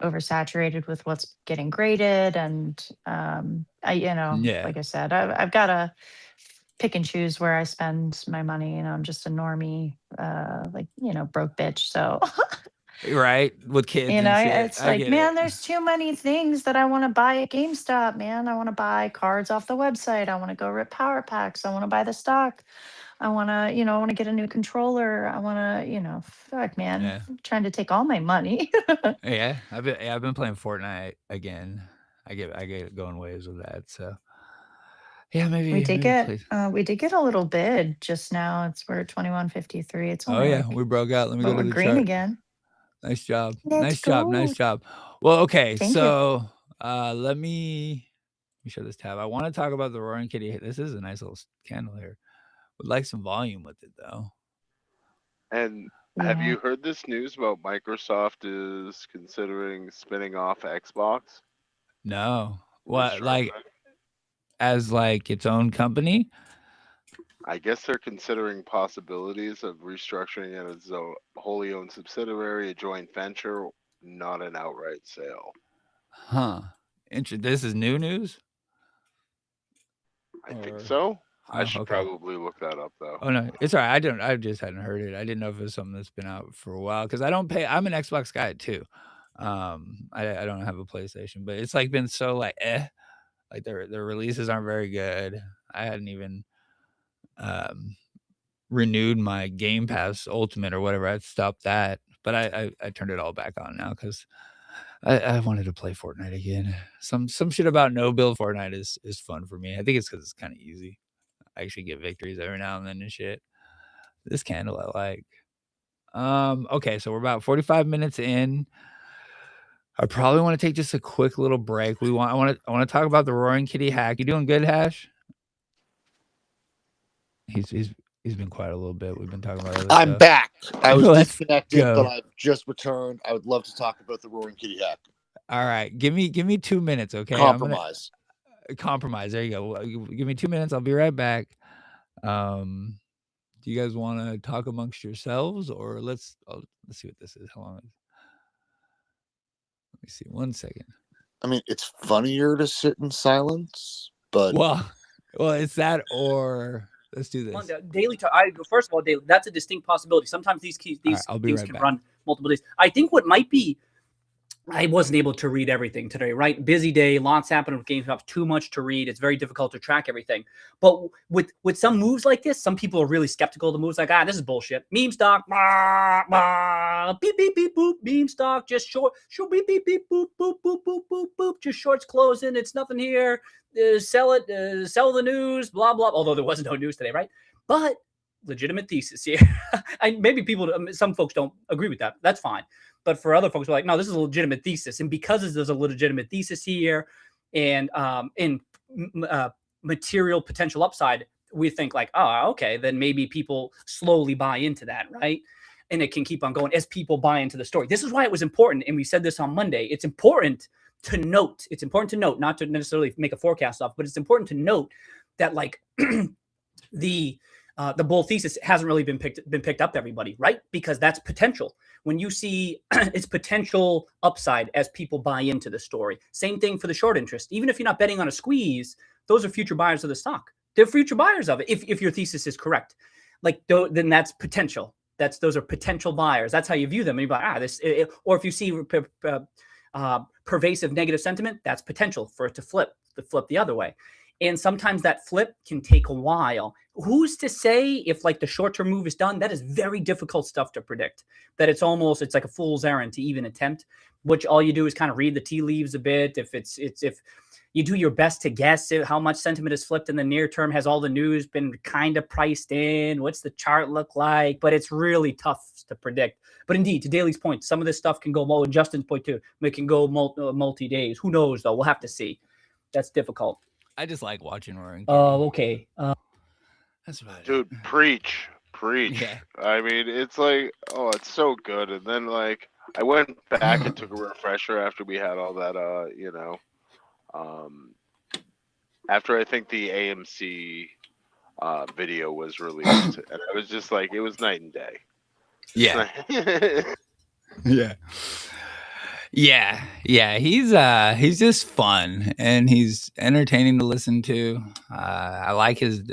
oversaturated with what's getting graded. And, Yeah. like I said, I've got pick and choose where I spend my money. I'm just a normie, like, broke bitch. So, Right, with kids and shit. it's I like, get man, it. there's too many things that I want to buy at GameStop, man. I want to buy cards off the website. I want to go rip power packs. I want to buy the stock. I want to, I want to get a new controller. I want to, fuck, man. Yeah. I'm trying to take all my money. Yeah, I've been playing Fortnite again. I get going waves with that. So yeah, we maybe did play. get a little bid just now. We're at 21.53. It's Oh only yeah, like, we broke out. Let me but go to we're the green chart. again. Nice job. Let's Nice job. go. Nice job. Well, okay. Thank you. So let me show this tab. I want to talk about the Roaring Kitty. This is a nice little candle here. Would like some volume with it though. And have Yeah. you heard this news about Microsoft is considering spinning off Xbox? No. What, Restructuring? like as like its own company? I guess they're considering possibilities of restructuring it as a wholly owned subsidiary, a joint venture, not an outright sale. Huh. This is new news? I think Or- so. I Oh, should okay. probably look that up though. Oh no, it's all right. I just hadn't heard it. I didn't know if it was something that's been out for a while because I don't pay. I'm an Xbox guy too. I don't have a PlayStation, but it's like been so like like their releases aren't very good. I hadn't even renewed my Game Pass Ultimate or whatever. I'd stopped that, but I turned it all back on now because I wanted to play Fortnite again. Some shit about no build Fortnite is fun for me. I think it's because it's kind of easy. I actually get victories every now and then and shit. This candle I like. Okay, so we're about 45 minutes in. I probably want to take just a quick little break. I want to talk about the Roaring Kitty hack. You doing good, Hash? He's been quiet a little bit. We've been talking about other I'm stuff. back. I was Let's disconnected, go. but I've just returned. I would love to talk about the Roaring Kitty hack. All right, give me 2 minutes, okay? Compromise. Compromise. There you go. Give me 2 minutes. I'll be right back. Do you guys want to talk amongst yourselves, or let's see what this is? How long? Let me see. 1 second. I mean, it's funnier to sit in silence, but Well, it's that, or let's do On this. the daily talk, first of all, daily, that's a distinct possibility. Sometimes these I'll be things right can back. run multiple days. I think what might be, I wasn't able to read everything today, right? Busy day, lots happening with GameStop, too much to read. It's very difficult to track everything. But with some moves like this, some people are really skeptical of the moves. Like, this is bullshit. Meme stock, blah, blah, beep, beep, beep, boop. Meme stock, just short, beep, beep, beep, boop, boop, boop, boop, boop, boop. Just shorts closing. It's nothing here. Sell it, sell the news, blah, blah. Although there wasn't no news today, right? But legitimate thesis here. Maybe some folks don't agree with that. That's fine. But for other folks, we're like, no, this is a legitimate thesis. And because there's a legitimate thesis here and material potential upside, we think like, oh, okay, then maybe people slowly buy into that, right? And it can keep on going as people buy into the story. This is why it was important. And we said this on Monday. It's important to note, not to necessarily make a forecast off, but it's important to note that like the bull thesis hasn't really been picked up, everybody, right? Because that's potential. When you see its potential upside as people buy into the story. Same thing for the short interest. Even if you're not betting on a squeeze, those are future buyers of the stock. They're future buyers of it. If your thesis is correct, then that's potential. Those are potential buyers. That's how you view them. And you're like, or if you see pervasive negative sentiment, that's potential for it to flip the other way. And sometimes that flip can take a while. Who's to say if like the short-term move is done? That is very difficult stuff to predict. That it's like a fool's errand to even attempt. Which all you do is kind of read the tea leaves a bit. If you do your best to guess how much sentiment is flipped in the near term, has all the news been kind of priced in? What's the chart look like? But it's really tough to predict. But indeed, to Daly's point, some of this stuff can go, and Justin's point too, it can go multi-days. Who knows though? We'll have to see. That's difficult. I just like watching Roaring Kitty. Oh, okay. That's about it. Dude, preach. Yeah. I mean, it's like, oh, it's so good. And then like I went back and took a refresher after we had all that after I think the AMC video was released, and I was just like, it was night and day. Yeah. Yeah. Yeah, he's just fun and he's entertaining to listen to. I like his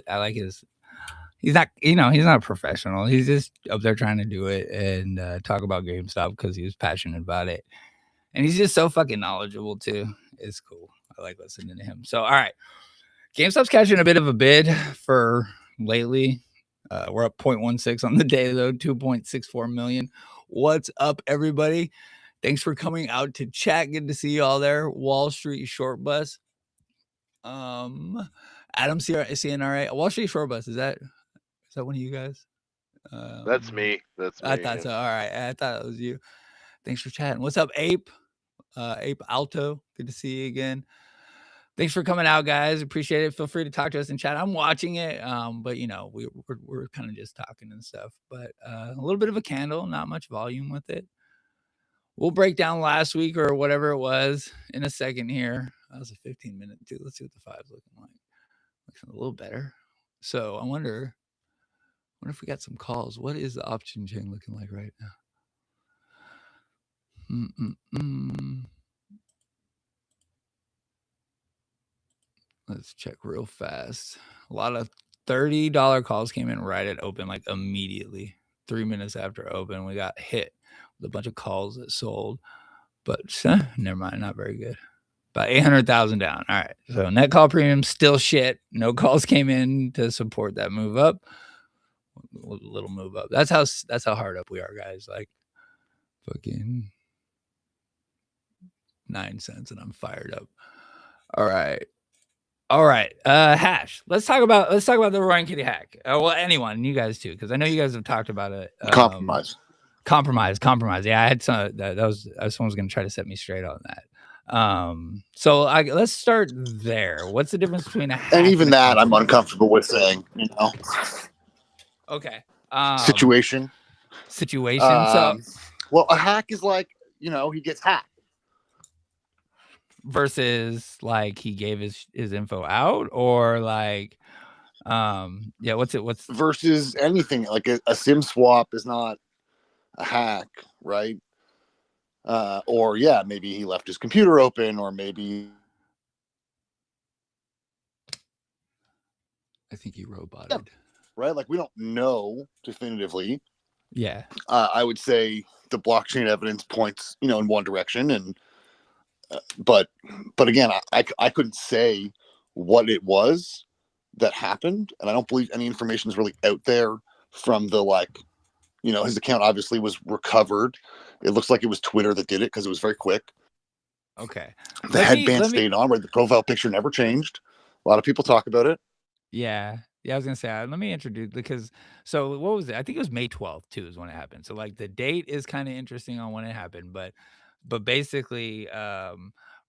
he's not, he's not a professional. He's just up there trying to do it and talk about GameStop because he was passionate about it. And he's just so fucking knowledgeable too. It's cool. I like listening to him. So all right. GameStop's catching a bit of a bid for lately. We're up 0.16 on the day though, 2.64 million. What's up, everybody? Thanks for coming out to chat. Good to see you all there. Wall Street Short Bus. Adam CNRA. Wall Street Short Bus. Is that one of you guys? That's me. That's me. I thought so. All right. I thought it was you. Thanks for chatting. What's up, Ape? Ape Alto. Good to see you again. Thanks for coming out, guys. Appreciate it. Feel free to talk to us in chat. I'm watching it, but we're kind of just talking and stuff. But a little bit of a candle, not much volume with it. We'll break down last week or whatever it was in a second here. That was a 15-minute too. Let's see what the five's looking like. Looks a little better. So I wonder if we got some calls. What is the option chain looking like right now? Let's check real fast. A lot of $30 calls came in right at open, like immediately. 3 minutes after open, we got hit with a bunch of calls that sold. But never mind, not very good. About 800,000 down. All right. So net call premium still shit. No calls came in to support that move up. Little move up. That's how hard up we are, guys. Like fucking 9 cents and I'm fired up. All right. Hash. Let's talk about the Roaring Kitty hack. Well, anyone, you guys too, because I know you guys have talked about it. Compromise. Yeah, I had some. Someone's gonna try to set me straight on that. So let's start there. What's the difference between a hack and even that I'm uncomfortable with saying, Okay. Situation. So well, a hack is like, he gets hacked. Versus like he gave his info out, or like what's versus anything like a SIM swap is not a hack, right? Or maybe he left his computer open, or maybe I think he roboted, right? Like we don't know definitively. Yeah. I would say the blockchain evidence points, in one direction, and but again, I couldn't say what it was that happened, and I don't believe any information is really out there from the his account obviously was recovered. It looks like it was Twitter that did it because it was very quick. Okay. The headband stayed on, right? The profile picture never changed. A lot of people talk about it. Yeah, I was gonna say, let me introduce, because so what was it? I think it was May 12th too is when it happened. So like the date is kind of interesting on when it happened, but basically,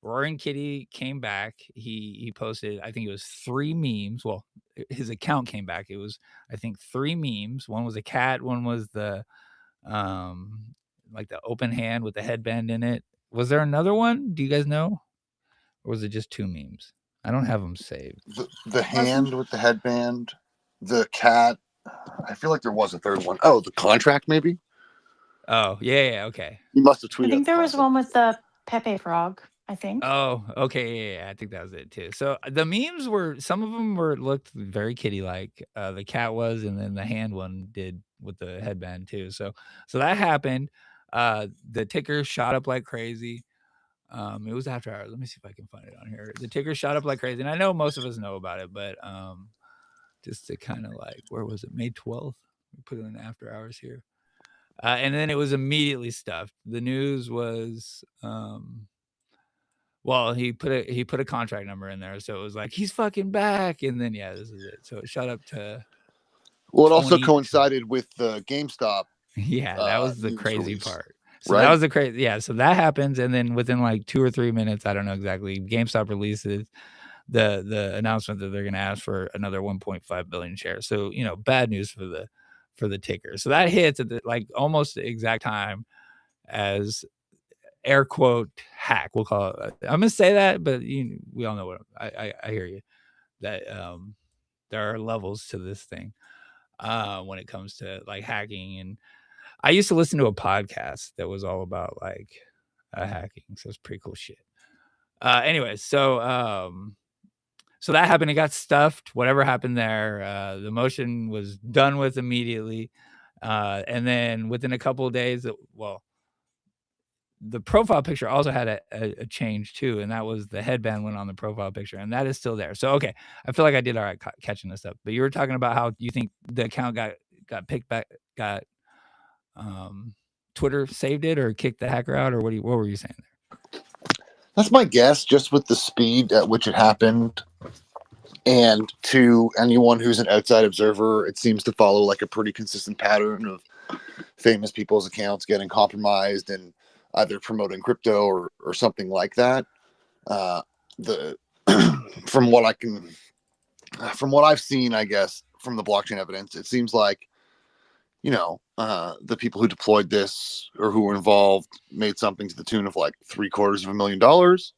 Roaring Kitty came back. He posted, I think it was 3 memes. Well, his account came back. It was, I think, 3 memes. One was a cat. One was the like the open hand with the headband in it. Was there another one? Do you guys know? Or was it just 2 memes? I don't have them saved. The hand with the headband, the cat. I feel like there was a third one. Oh, the contract maybe. Oh, yeah, okay. You must have tweeted. I think there was one with the Pepe Frog, I think. Oh, okay, yeah, I think that was it too. So the memes were, some of them looked very kitty-like. The cat was, and then the hand one did with the headband too. So that happened. The ticker shot up like crazy. It was after hours. Let me see if I can find it on here. The ticker shot up like crazy, and I know most of us know about it, but just to kind of like, where was it? May 12th. We put it in after hours here. And then it was immediately stuffed. The news was, well, he put a contract number in there, so it was like, he's fucking back. And then this is it. So it shot up to. Well, it also coincided with the GameStop. Yeah, that was the crazy part. So right? That was the crazy. Yeah, so that happens, and then within like 2 or 3 minutes, I don't know exactly, GameStop releases the announcement that they're going to ask for another 1.5 billion shares. So bad news for the ticker. So that hits at the almost the exact time as air quote hack. We'll call it. I'm gonna say that, but we all know what I hear you. That there are levels to this thing when it comes to like hacking. And I used to listen to a podcast that was all about hacking. So it's pretty cool shit. Anyways, so so that happened. It got stuffed. Whatever happened there, the motion was done with immediately, and then within a couple of days, the profile picture also had a change too, and that was the headband went on the profile picture, and that is still there. So okay, I feel like I did all right catching this up. But you were talking about how you think the account got picked back, got Twitter saved it or kicked the hacker out, or what were you saying there? That's my guess, just with the speed at which it happened. And to anyone who's an outside observer, it seems to follow like a pretty consistent pattern of famous people's accounts getting compromised and either promoting crypto or something like that. From what I've seen, I guess, from the blockchain evidence, it seems like, the people who deployed this or who were involved made something to the tune of like $750,000.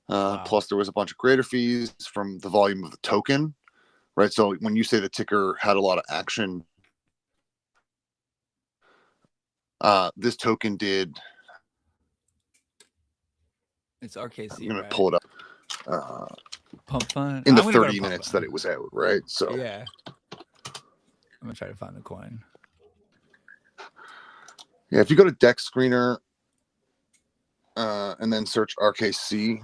Wow. Plus there was a bunch of creator fees from the volume of the token, right? So when you say the ticker had a lot of action, this token did. It's RKC. I'm gonna right? pull it up. Pump Fund In the I'm gonna go to 30 Pump minutes Fund. that it was out, right? So Yeah, I'm gonna try to find the coin. yeah, if you go to Dex Screener and then search RKC,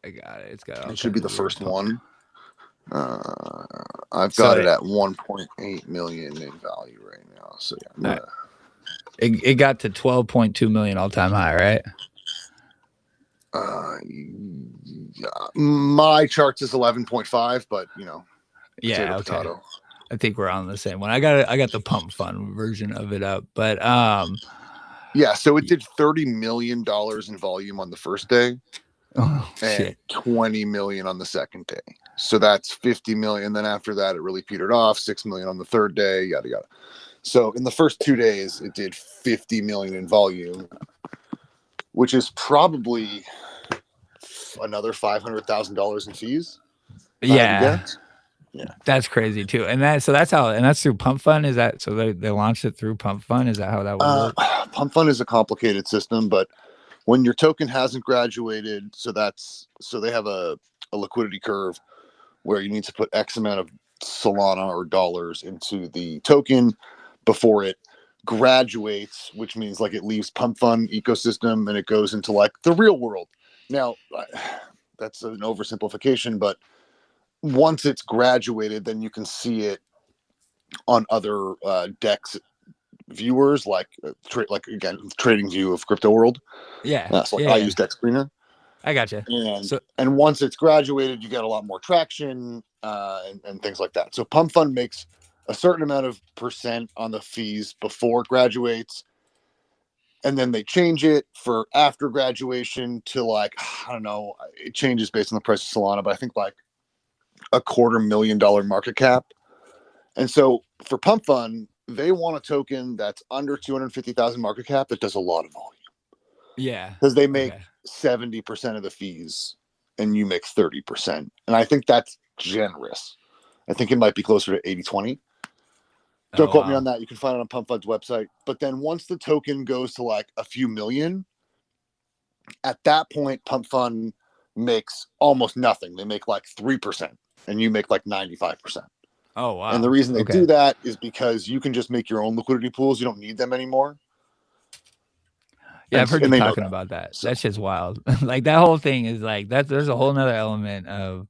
I got it. It's got all it should be kinds the of weird first pump- one. I've So got it it- at 1.8 million in value right now. So yeah, I'm Alright. gonna, It got to 12.2 million all time high, right? yeah, my charts is 11.5, but Yeah, potato, okay. potato. I think we're on the same one. I got the Pump Fund version of it up, but Yeah, so it did $30 million in volume on the first day oh, and shit. 20 million on the second day. So that's 50 million. Then after that, it really petered off. 6 million on the third day, yada yada. So in the first 2 days, it did 50 million in volume, which is probably another $500,000 in fees. if I had to Yeah. guess. Yeah. That's crazy too. And that's through Pump Fund. Is that so they launched it through Pump Fund? Is that how that would work? Pump Fund is a complicated system, but when your token hasn't graduated, so they have a liquidity curve where you need to put X amount of Solana or dollars into the token before it graduates, which means like it leaves Pump Fund ecosystem and it goes into like the real world. Now, that's an oversimplification, but once it's graduated, then you can see it on other DEX viewers, like again, trading view of Crypto World. Yeah. So yeah, I use DEX Screener. I gotcha. And once it's graduated, you get a lot more traction and things like that. So Pump Fund makes a certain amount of percent on the fees before it graduates, and then they change it for after graduation to like, I don't know, it changes based on the price of Solana, but I think like $250,000 market cap. And so for Pump Fund, they want a token that's under 250,000 market cap that does a lot of volume. Yeah. Because they make Okay. 70% of the fees and you make 30%. And I think that's generous. I think it might be closer to 80-20. Don't quote me on that. You can find it on Pump Fund's website. But then once the token goes to like a few million, at that point, Pump Fund makes almost nothing. They make like 3% and you make like 95%. Oh, wow. And the reason they Okay. do that is because you can just make your own liquidity pools. You don't need them anymore. Yeah, And- I've heard and you they know talking that. about that. So- That shit's wild. Like that whole thing is like that. There's a whole nother element of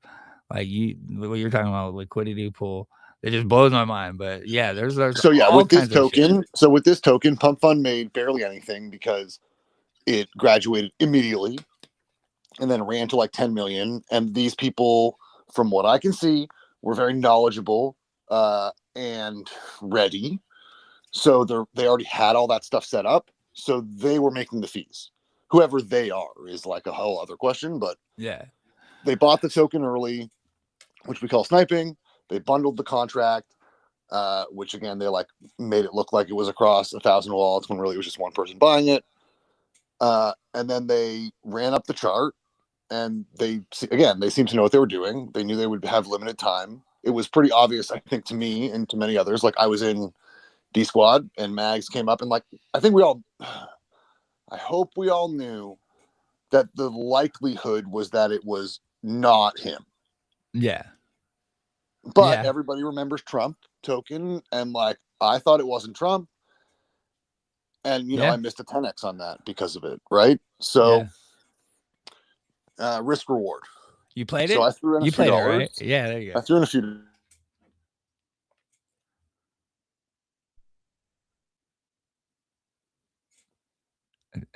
like what you're talking about, liquidity pool. It just blows my mind. But yeah, there's So yeah, all with this kinds of shit. token, Pump Fund made barely anything because it graduated immediately and then ran to like 10 million. And these people, from what I can see, were very knowledgeable and ready. So they already had all that stuff set up. So they were making the fees. Whoever they are is like a whole other question, but Yeah. they bought the token early, which we call sniping. They bundled the contract, which again, they like made it look like it was across 1,000 wallets when really it was just one person buying it. And then they ran up the chart and they seemed to know what they were doing. They knew they would have limited time. It was pretty obvious, I think, to me and to many others. Like I was in D Squad and Mags came up and like, I think we all, I hope we all knew that the likelihood was that it was not him. Yeah. But Yeah. everybody remembers Trump token, and like I thought it wasn't Trump, and you know Yeah. I missed a 10x on that because of it, right? So risk reward. You played So it? I threw in a You few played it, dollars. right? Yeah, there you I go. threw in a few.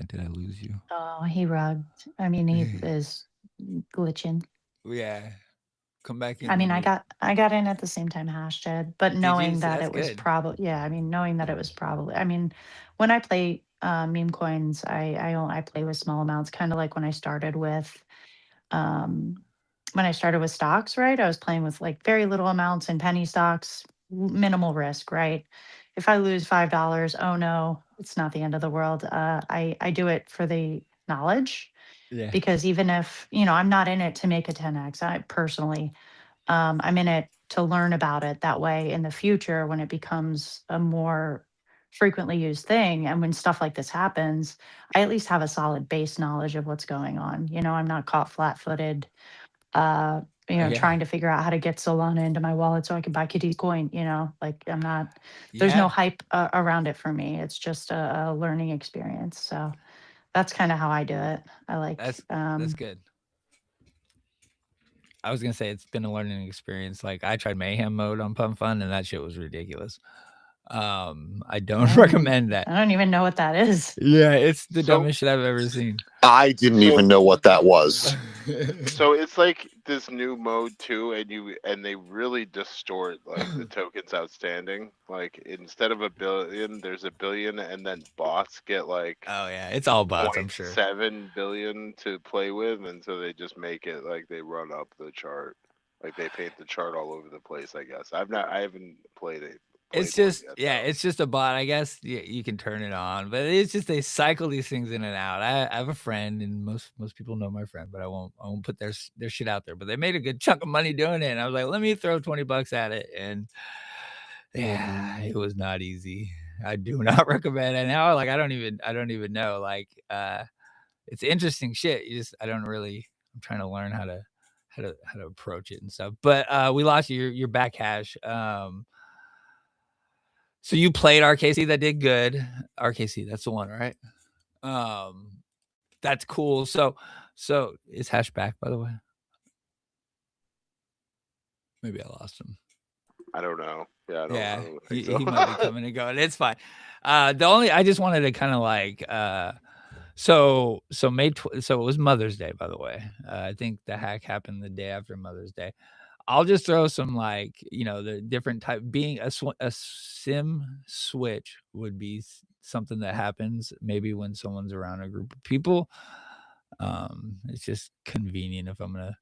Did I lose you? Oh, he rugged. I mean, he is glitching. Yeah. Come back in. I mean, when you- I got in at the same time Hashted, but Did you? knowing See, that that's it was good. probably, yeah, I mean, knowing that it was probably, I mean, when I play meme coins, I play with small amounts, kind of like um when I started with stocks, right? I was playing with like very little amounts in penny stocks, minimal risk, right? If I lose $5, oh no, it's not the end of the world. I do it for the knowledge, Yeah. because even if, I'm not in it to make a 10x, I personally, I'm in it to learn about it. That way, in the future, when it becomes a more frequently used thing, and when stuff like this happens, I at least have a solid base knowledge of what's going on. I'm not caught flat-footed, uh, Yeah. trying to figure out how to get Solana into my wallet so I can buy Kitty's coin. Like I'm not. There's Yeah. no hype around it for me. It's just a learning experience. So that's kind of how I do it. I like. That's good. I was gonna say it's been a learning experience. Like I tried mayhem mode on Pump Fun, and that shit was ridiculous. I don't recommend that. I don't even know what that is. Yeah, it's the So- dumbest shit I've ever seen. I didn't even know what that was. So it's like this new mode too, and they really distort like the tokens outstanding. Like instead of 1 billion, there's 1 billion, and then bots get like Oh yeah, it's all bots, I'm sure. 0.7 billion to play with, and so they just make it like they run up the chart, like they paint the chart all over the place. I guess I haven't played it. It's played one just yet, yeah, though. it's just a bot. I guess you can turn it on, but it's just they cycle these things in and out. I have a friend, and most people know my friend, but I won't put their shit out there. But they made a good chunk of money doing it, and I was like, let me throw $20 at it, and yeah, it was not easy. I do not recommend it now. Like I don't even know. Like it's interesting shit. I'm trying to learn how to approach it and stuff. But we lost your back hash. So you played RKC, that did good. RKC, that's the one, right? That's cool. So is Hash back, by the way? Maybe I lost him. I don't know. Yeah, I don't He think so. might be coming and going. It's fine. I just wanted to kind of like so it was Mother's Day, by the way. I think the hack happened the day after Mother's Day. I'll just throw some like, the different type being a sim switch would be something that happens maybe when someone's around a group of people. It's just convenient if I'm gonna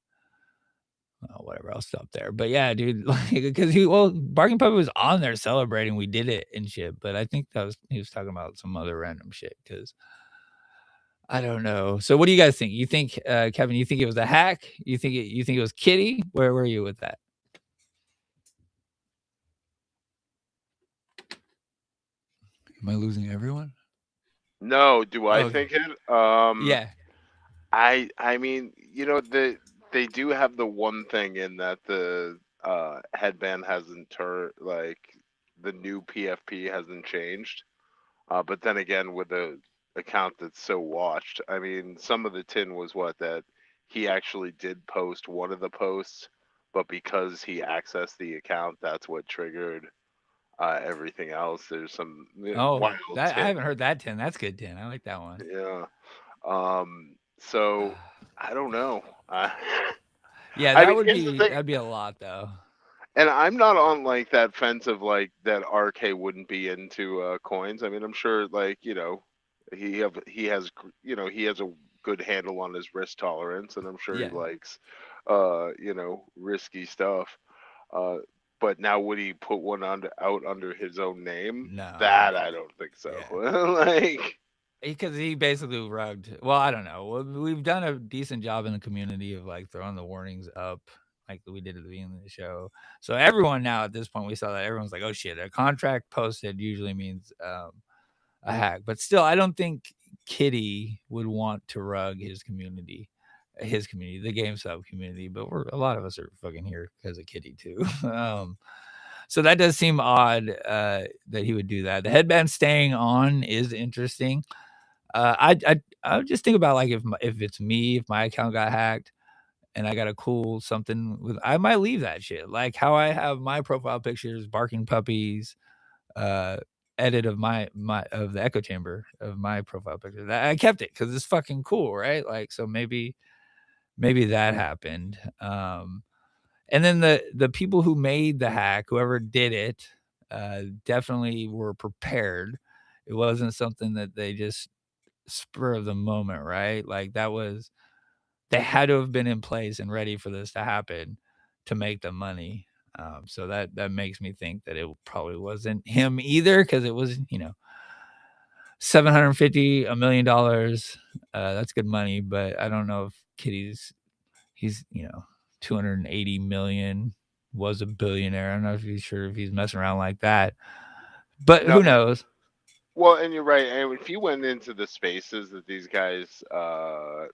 whatever, I'll stop there. But yeah, dude, like because Barking Puppy was on there celebrating we did it and shit, but I think he was talking about some other random shit because I don't know. So what do you guys think? You think Kevin, you think it was a hack? You think it was Kitty? Where were you with that? Am I losing everyone? No, do I Okay. think it? Yeah. I mean, they do have the one thing in that the headband hasn't turned, like the new PFP hasn't changed. But then again, with the account that's so watched, I mean, some of the tin was that he actually did post one of the posts, but because he accessed the account, that's what triggered everything else. There's some wild I tin. haven't heard that 10. That's good 10. I like that one. Yeah. So I don't know. Yeah, I that mean, would here's the be thing. that'd be a lot though. And I'm not on like that fence of like that RK wouldn't be into coins. I mean, I'm sure like, he has he has a good handle on his risk tolerance, and I'm sure he Yeah. likes risky stuff. But now would he put one out under his own name? No. That I don't think so. Yeah. Like Because he basically rugged. Well, I don't know. We've done a decent job in the community of like throwing the warnings up, like we did at the beginning of the show. So everyone now at this point, we saw that everyone's like, "Oh shit!" A contract posted usually means a hack, but still, I don't think Kitty would want to rug his community, the GameStop community, but a lot of us are fucking here because of Kitty too. So that does seem odd that he would do that. The headband staying on is interesting. I would just think about like if it's me, if my account got hacked and I got a cool something with, I might leave that shit. Like how I have my profile pictures, barking puppies, edit of my of the echo chamber of my profile picture. I kept it because it's fucking cool, right? Like so maybe that happened. And then the people who made the hack, whoever did it, definitely were prepared. It wasn't something that they just spur of the moment, right? Like they had to have been in place and ready for this to happen to make the money. So that makes me think that it probably wasn't him either, because it was, $750 $1 million. That's good money, but I don't know if he's 280 million, was a billionaire. I don't know if he's messing around like that, but No. who knows? Well, and you're right. And if you went into the spaces that these guys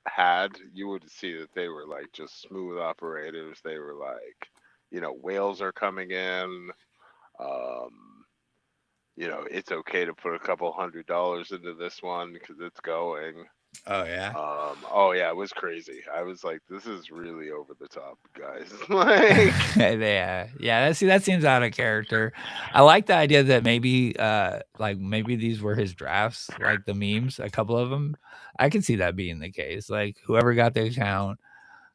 had, you would see that they were like just smooth operators. They were like, whales are coming in. It's okay to put a couple $100 into this one because it's going. Oh yeah. Oh yeah, it was crazy. I was like, this is really over the top, guys. Like, yeah. That seems out of character. I like the idea that maybe these were his drafts, like the memes, a couple of them. I could see that being the case. Like whoever got the account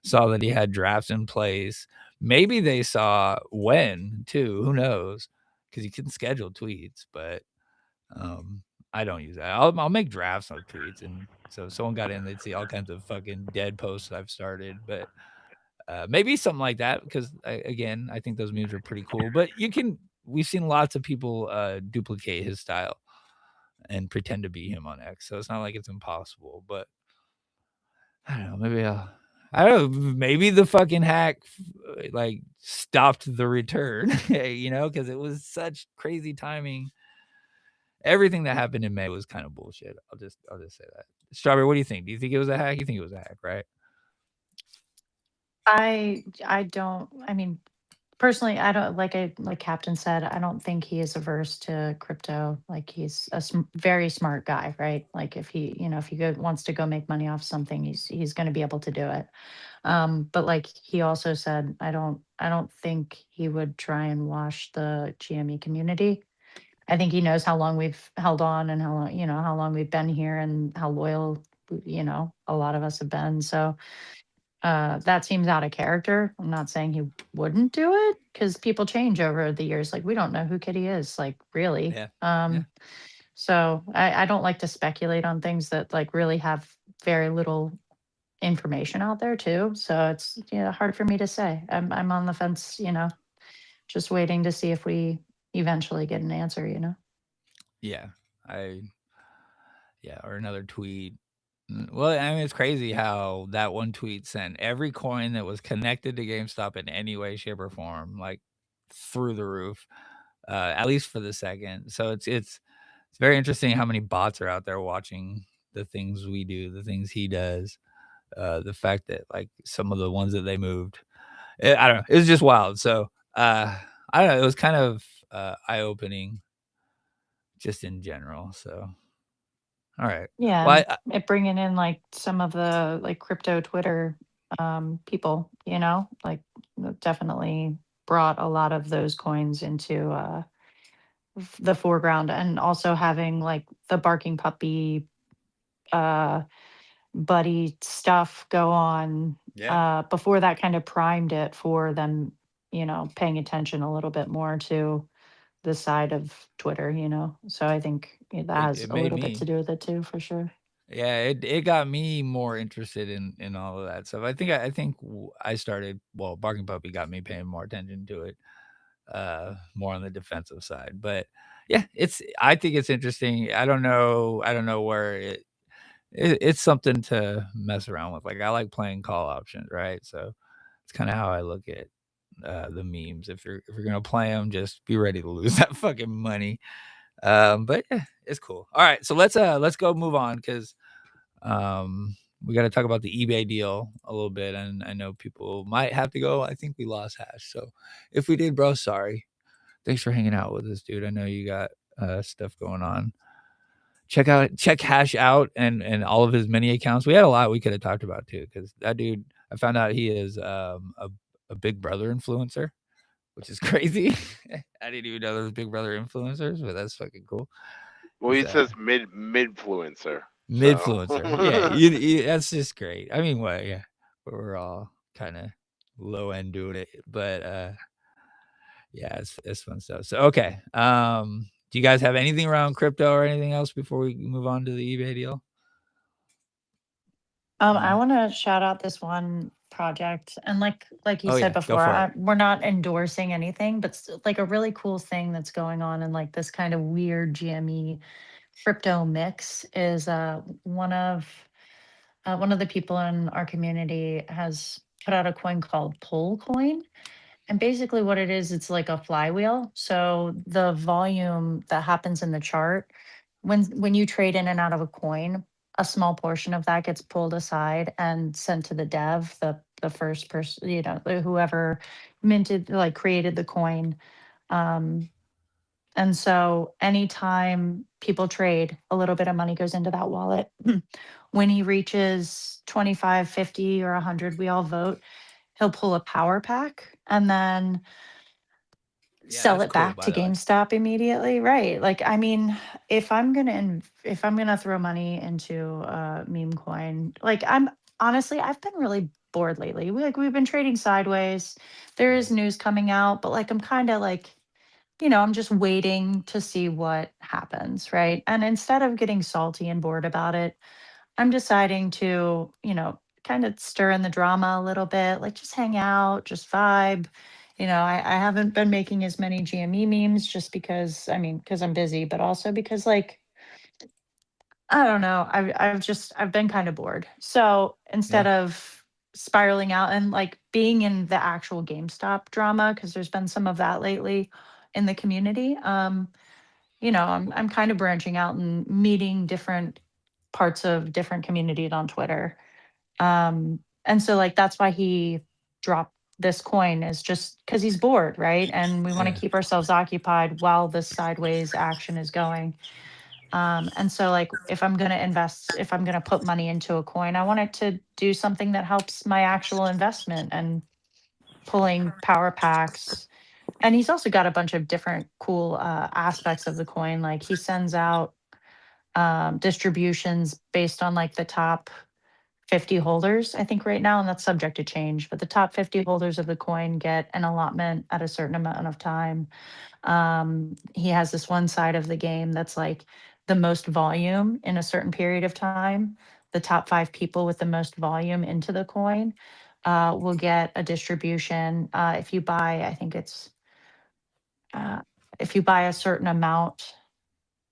saw that he had drafts in place. Maybe they saw when too. Who knows? Because you can schedule tweets, but I don't use that. I'll make drafts of tweets, and so if someone got in, they'd see all kinds of fucking dead posts I've started. But maybe something like that, because I think those memes are pretty cool. But we've seen lots of people duplicate his style and pretend to be him on X, so it's not like it's impossible. But I don't know. Maybe the fucking hack like stopped the return, because it was such crazy timing. Everything that happened in May was kind of bullshit. I'll just say that. Strawberry, what do you think? Do you think it was a hack? You think it was a hack, right? I don't. I mean, personally, I don't like Captain said. I don't think he is averse to crypto. Like he's a very smart guy, right? Like if he wants to go make money off something, he's going to be able to do it. But like he also said, I don't think he would try and wash the GME community. I think he knows how long we've held on and how long we've been here and how loyal, a lot of us have been. So that seems out of character. I'm not saying he wouldn't do it because people change over the years. Like we don't know who Kitty is, like really. Yeah. So I don't like to speculate on things that like really have very little information out there too. So it's hard for me to say. I'm on the fence, just waiting to see if we eventually get an answer, Yeah. Or another tweet. Well, I mean, it's crazy how that one tweet sent every coin that was connected to GameStop in any way, shape, or form, like through the roof, at least for the second. So it's very interesting how many bots are out there watching the things we do, the things he does, the fact that like some of the ones that they moved, I don't know, it was just wild. So I don't know, it was kind of eye-opening just in general. So all right. Yeah, Well, it bringing in like some of the like crypto Twitter people, like that definitely brought a lot of those coins into the foreground, and also having like the barking puppy buddy stuff go on before that kind of primed it for them, paying attention a little bit more to the side of Twitter, So I think that has it a made little bit me. to do with it too, for sure. Yeah, it got me more interested in all of that stuff. I think I started. Well, Barking Puppy got me paying more attention to it, more on the defensive side. But yeah, I think it's interesting. I don't know where it's something to mess around with. Like I like playing call options, right? So it's kind of how I look at the memes. If you're gonna play them, just be ready to lose that fucking money. But yeah, it's cool. All right, so let's go move on because We got to talk about the eBay deal a little bit, and I know people might have to go. I think we lost Hash, so if we did, bro, sorry. Thanks for hanging out with us, dude. I know you got stuff going on. Check Hash out and all of his mini accounts. We had a lot we could have talked about too, because that dude, I found out he is a Big Brother influencer, which is crazy. I didn't even know there was Big Brother influencers, but that's fucking cool. Well, he He's, says midfluencer. Midfluencer. Yeah, that's just great. I mean, what? Yeah, we're all kind of low end doing it, but yeah, it's fun stuff. So okay, do you guys have anything around crypto or anything else before we move on to the eBay deal? I want to shout out this one project, and like you Oh, said yeah, go before, for it. we're not endorsing anything, but like a really cool thing that's going on in like this kind of weird GME crypto mix is one of the people in our community has put out a coin called Pull Coin. And basically what it is, it's like a flywheel. So the volume that happens in the chart, when you trade in and out of a coin, a small portion of that gets pulled aside and sent to the dev, the first person, whoever minted, like created the coin. Um, and so anytime people trade, a little bit of money goes into that wallet. When he reaches 25, 50, or 100, we all vote, he'll pull a power pack and then Yeah, sell that's it cool, back by to the way. GameStop immediately. Right. Like, I mean, if I'm gonna throw money into meme coin, like I've been really bored lately. We've been trading sideways. There is news coming out, but like I'm kind of like, I'm just waiting to see what happens, right? And instead of getting salty and bored about it, I'm deciding to, kind of stir in the drama a little bit, like just hang out, just vibe. I haven't been making as many GME memes just because, because I'm busy, but also because like, I don't know, I've been kind of bored. So instead Yeah. of spiraling out and like being in the actual GameStop drama, because there's been some of that lately in the community, I'm kind of branching out and meeting different parts of different communities on Twitter. And so like that's why he dropped this coin, is just because he's bored, right? And we want to Yeah. keep ourselves occupied while this sideways action is going. And so like if I'm gonna invest, if I'm gonna put money into a coin, I want it to do something that helps my actual investment, and pulling power packs. And he's also got a bunch of different cool aspects of the coin. Like he sends out distributions based on like the top 50 holders, I think right now, and that's subject to change. But the top 50 holders of the coin get an allotment at a certain amount of time. He has this one side of the game that's like the most volume in a certain period of time. The top 5 people with the most volume into the coin will get a distribution. If you buy, I think it's if you buy a certain amount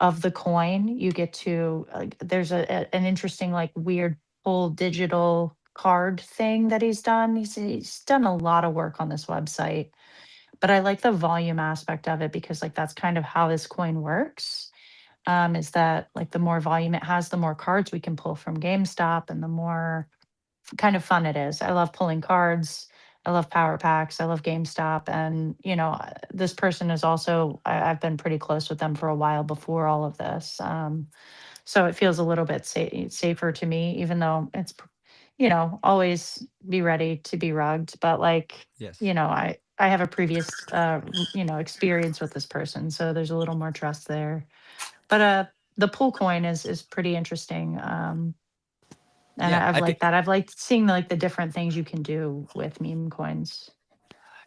of the coin, you get to there's an interesting like weird whole digital card thing that he's done. He's done a lot of work on this website, but I like the volume aspect of it because like that's kind of how this coin works. Is that like the more volume it has, the more cards we can pull from GameStop, and the more kind of fun it is. I love pulling cards. I love power packs. I love GameStop. And, this person is also, I've been pretty close with them for a while before all of this. So it feels a little bit safer to me, even though it's, always be ready to be rugged. But like, Yes. I have a previous, experience with this person. So there's a little more trust there. But the pool coin is pretty interesting. And Yeah, I've I think liked that. I've liked seeing like the different things you can do with meme coins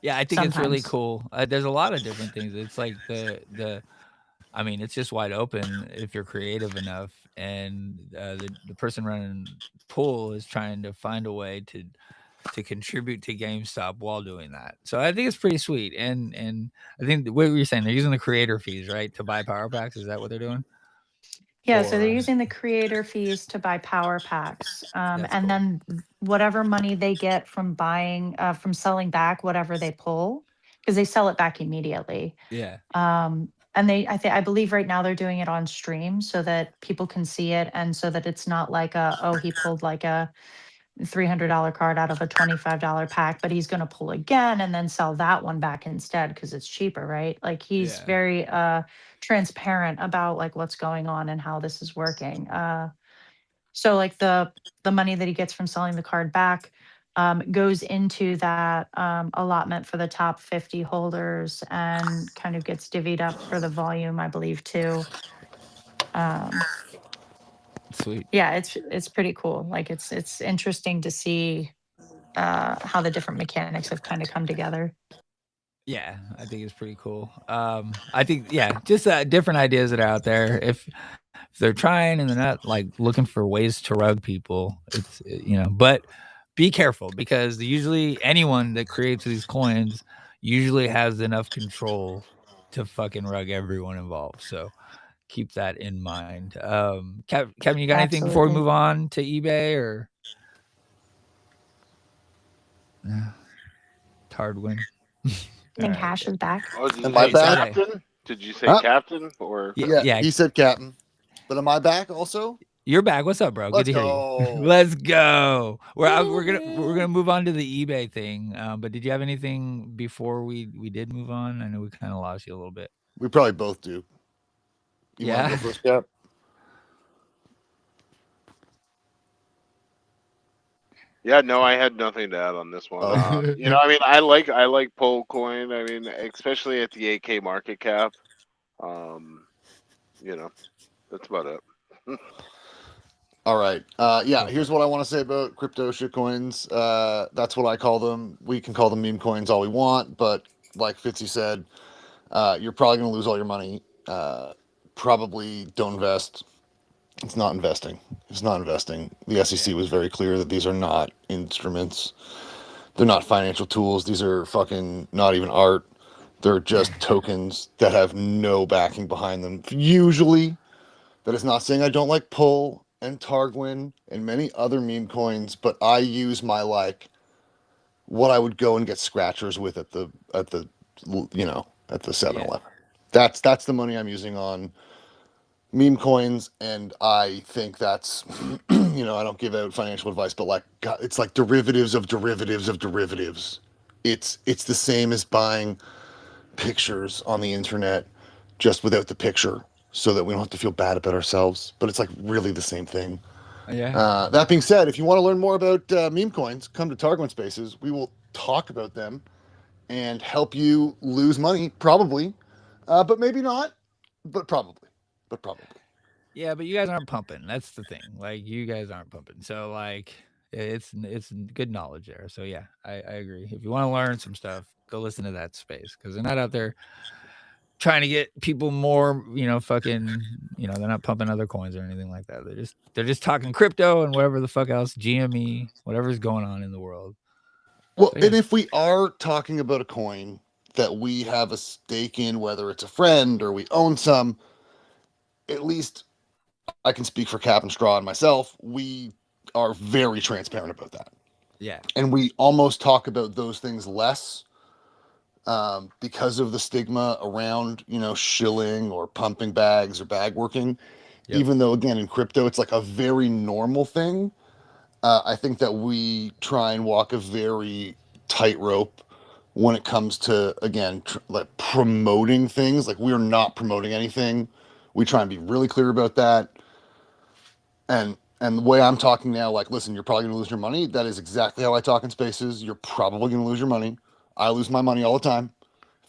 yeah, I think it's really sometimes. cool. There's a lot of different things. It's like I mean, it's just wide open if you're creative enough, and the person running Pool is trying to find a way to contribute to GameStop while doing that. So I think it's pretty sweet. And I think what you're saying, they're using the creator fees, right, to buy power packs. Is that what they're doing? Yeah, so they're Or using the creator fees to buy power packs. that's And cool. then whatever money they get from from selling back whatever they pull, because they sell it back immediately. Yeah. Um, and I believe right now they're doing it on stream so that people can see it, and so that it's not like he pulled like a $300 card out of a $25 pack, but he's going to pull again and then sell that one back instead because it's cheaper, right? Like he's Yeah. very transparent about like what's going on and how this is working. So like the money that he gets from selling the card back goes into that allotment for the top 50 holders and kind of gets divvied up for the volume, I believe, too. Sweet. Yeah, it's pretty cool. Like it's interesting to see how the different mechanics have kind of come together. Yeah, I think it's pretty cool. I think just different ideas that are out there. If they're trying and they're not like looking for ways to rug people, it's but be careful because usually anyone that creates these coins usually has enough control to fucking rug everyone involved. So keep that in mind. Kevin, you got anything before we Absolutely. move on to eBay or? Hardwin. I think Hash is back. Oh, did you Am I say back? captain? Did you say Huh? captain or? Yeah, He said captain. But am I back also? you're back. What's up, bro? Let's Good to hear go. you. Let's go. We're gonna move on to the eBay thing. But did you have anything before we did move on? I know we kind of lost you a little bit. We probably both do. You want to Yeah. go first, Cap? Yeah, no, I had nothing to add on this one. Oh. I mean, I like Pole Coin. I mean, especially at the 8K market cap. That's about it. All right. Here's what I want to say about crypto shitcoins. That's what I call them. We can call them meme coins all we want, but like Fitzy said, you're probably going to lose all your money. Probably don't invest. It's not investing. It's not investing. The SEC was very clear that these are not instruments. They're not financial tools. These are fucking not even art. They're just tokens that have no backing behind them. Usually, that is not saying I don't like Pull and Targwin and many other meme coins, but I use my what I would go and get scratchers with at the 7-Eleven. That's the money I'm using on meme coins, and I think that's I don't give out financial advice, but it's like derivatives of derivatives of derivatives. It's the same as buying pictures on the internet just without the picture so that we don't have to feel bad about ourselves, but it's like really the same thing. Yeah. That being said, if you want to learn more about meme coins, come to Targwin Spaces. We will talk about them and help you lose money, probably, but maybe not, but probably. Yeah, but you guys aren't pumping. That's the thing. Like you guys aren't pumping. So like it's good knowledge there. So yeah, I agree. If you want to learn some stuff, go listen to that space because they're not out there trying to get people more, fucking, they're not pumping other coins or anything like that. They're just talking crypto and whatever the fuck else, GME, whatever's going on in the world. Well, So, yeah. and if we are talking about a coin that we have a stake in, whether it's a friend or we own some, at least I can speak for Cap and Straw and myself. We are very transparent about that. Yeah. And we almost talk about those things less because of the stigma around, shilling or pumping bags or bag working. Yep. Even though, again, in crypto, it's like a very normal thing. I think that we try and walk a very tightrope when it comes to, again, like promoting things. Like we're not promoting anything. We try and be really clear about that. And the way I'm talking now, like, listen, you're probably going to lose your money. That is exactly how I talk in spaces. You're probably going to lose your money. I lose my money all the time.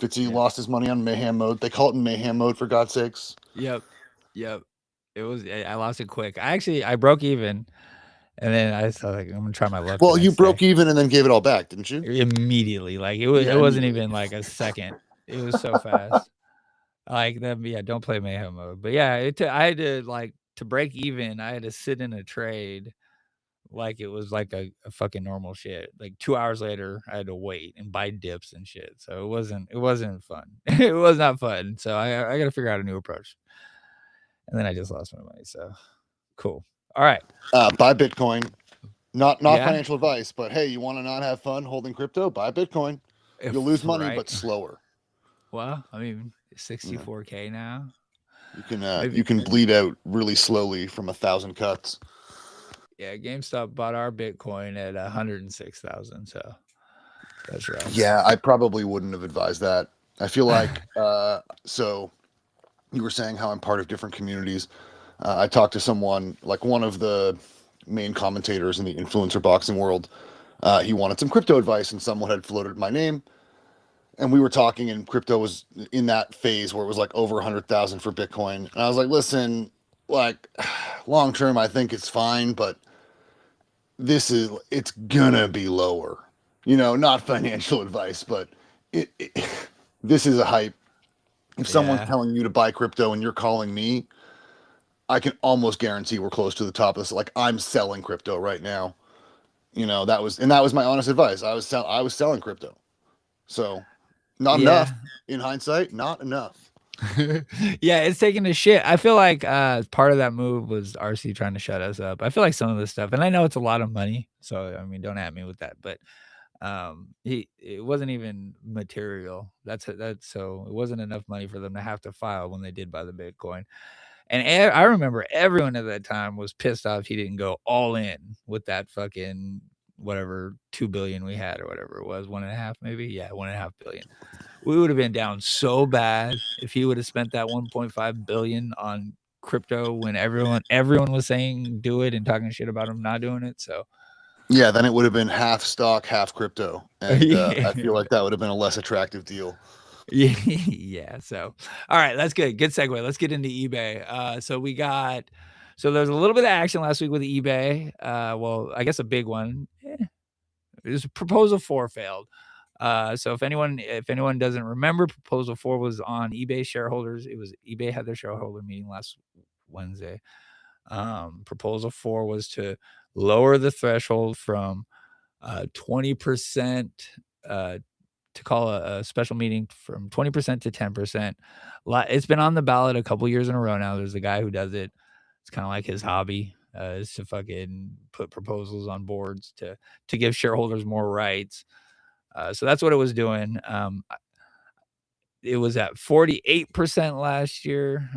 Fitzy lost his money on mayhem mode. They call it mayhem mode, for God's sakes. Yep. It was. I lost it quick. I broke even, and then I thought like I'm gonna try my luck. Well, you broke even and then gave it all back, didn't you? Immediately. Like it wasn't even like a second. It was so fast. Like that. Yeah. Don't play mayhem mode. But yeah, I had to to break even. I had to sit in a trade. Like it was like a fucking normal shit. Like 2 hours later, I had to wait and buy dips and shit. So it wasn't fun. It was not fun. So I got to figure out a new approach. And then I just lost my money. So cool. All right. Buy Bitcoin. Not financial advice, but hey, you want to not have fun holding crypto? Buy Bitcoin. You'll lose money, but slower. Well, I mean, 64K now. You can Maybe- you can bleed out really slowly from 1,000 cuts. Yeah, GameStop bought our Bitcoin at 106,000. So that's rough. Yeah, I probably wouldn't have advised that. I feel like so you were saying how I'm part of different communities. I talked to someone, like one of the main commentators in the influencer boxing world. He wanted some crypto advice, and someone had floated my name. And we were talking, and crypto was in that phase where it was like over 100,000 for Bitcoin. And I was like, listen, like long term, I think it's fine, but it's gonna be lower. You know, not financial advice, but this is a hype. If someone's Yeah. telling you to buy crypto and you're calling me, I can almost guarantee we're close to the top of this. Like, I'm selling crypto right now. You know, that was my honest advice. I was selling crypto. So not enough in hindsight, not enough. Yeah, it's taking a shit. I feel like part of that move was RC trying to shut us up. I feel like some of this stuff, and I know it's a lot of money, so I mean, don't at me with that, but it wasn't even material. That's so it wasn't enough money for them to have to file when they did buy the Bitcoin. And I remember everyone at that time was pissed off he didn't go all in with that fucking whatever 2 billion we had or whatever it was, 1.5 maybe. Yeah, 1.5 billion. We would have been down so bad if he would have spent that 1.5 billion on crypto when everyone was saying do it and talking shit about him not doing it. So Yeah, then it would have been half stock, half crypto, and Yeah. I feel like that would have been a less attractive deal. Yeah. So, all right, that's good. Good segue. Let's get into eBay. So there's a little bit of action last week with eBay. Well, I guess a big one. It was Proposal 4 failed. So if anyone doesn't remember, Proposal 4 was on eBay shareholders. eBay had their shareholder meeting last Wednesday. Proposal 4 was to lower the threshold from 20% to call a special meeting from 20% to 10%. It's been on the ballot a couple years in a row now. There's a guy who does it. It's kind of like his hobby is to fucking put proposals on boards to give shareholders more rights. So that's what it was doing. It was at 48% last year.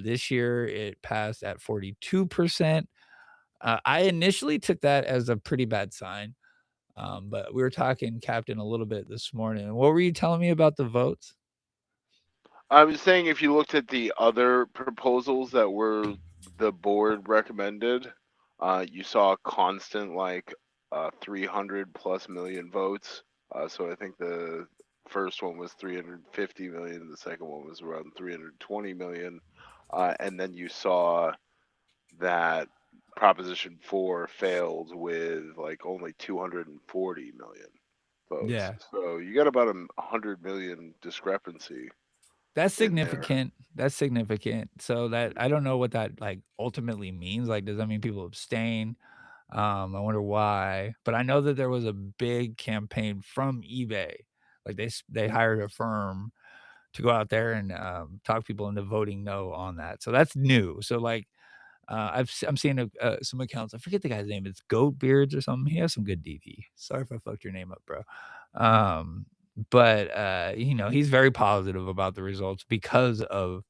This year it passed at 42%. I initially took that as a pretty bad sign. But we were talking, Captain, a little bit this morning. What were you telling me about the votes? I was saying if you looked at the other proposals that were the board recommended, you saw a constant 300 plus million votes. So I think the first one was 350 million, the second one was around 320 million, and then you saw that Proposition 4 failed with only 240 million votes. Yeah. So you got about 100 million discrepancy. That's in there. significant. That's significant. So that I don't know what that ultimately means. Does that mean people abstain? I wonder why. But I know that there was a big campaign from eBay. They hired a firm to go out there and talk people into voting no on that. So that's new. So I'm seeing some accounts. I forget the guy's name. It's Goat Beards or something. He has some good DP. Sorry if I fucked your name up, bro. But he's very positive about the results because of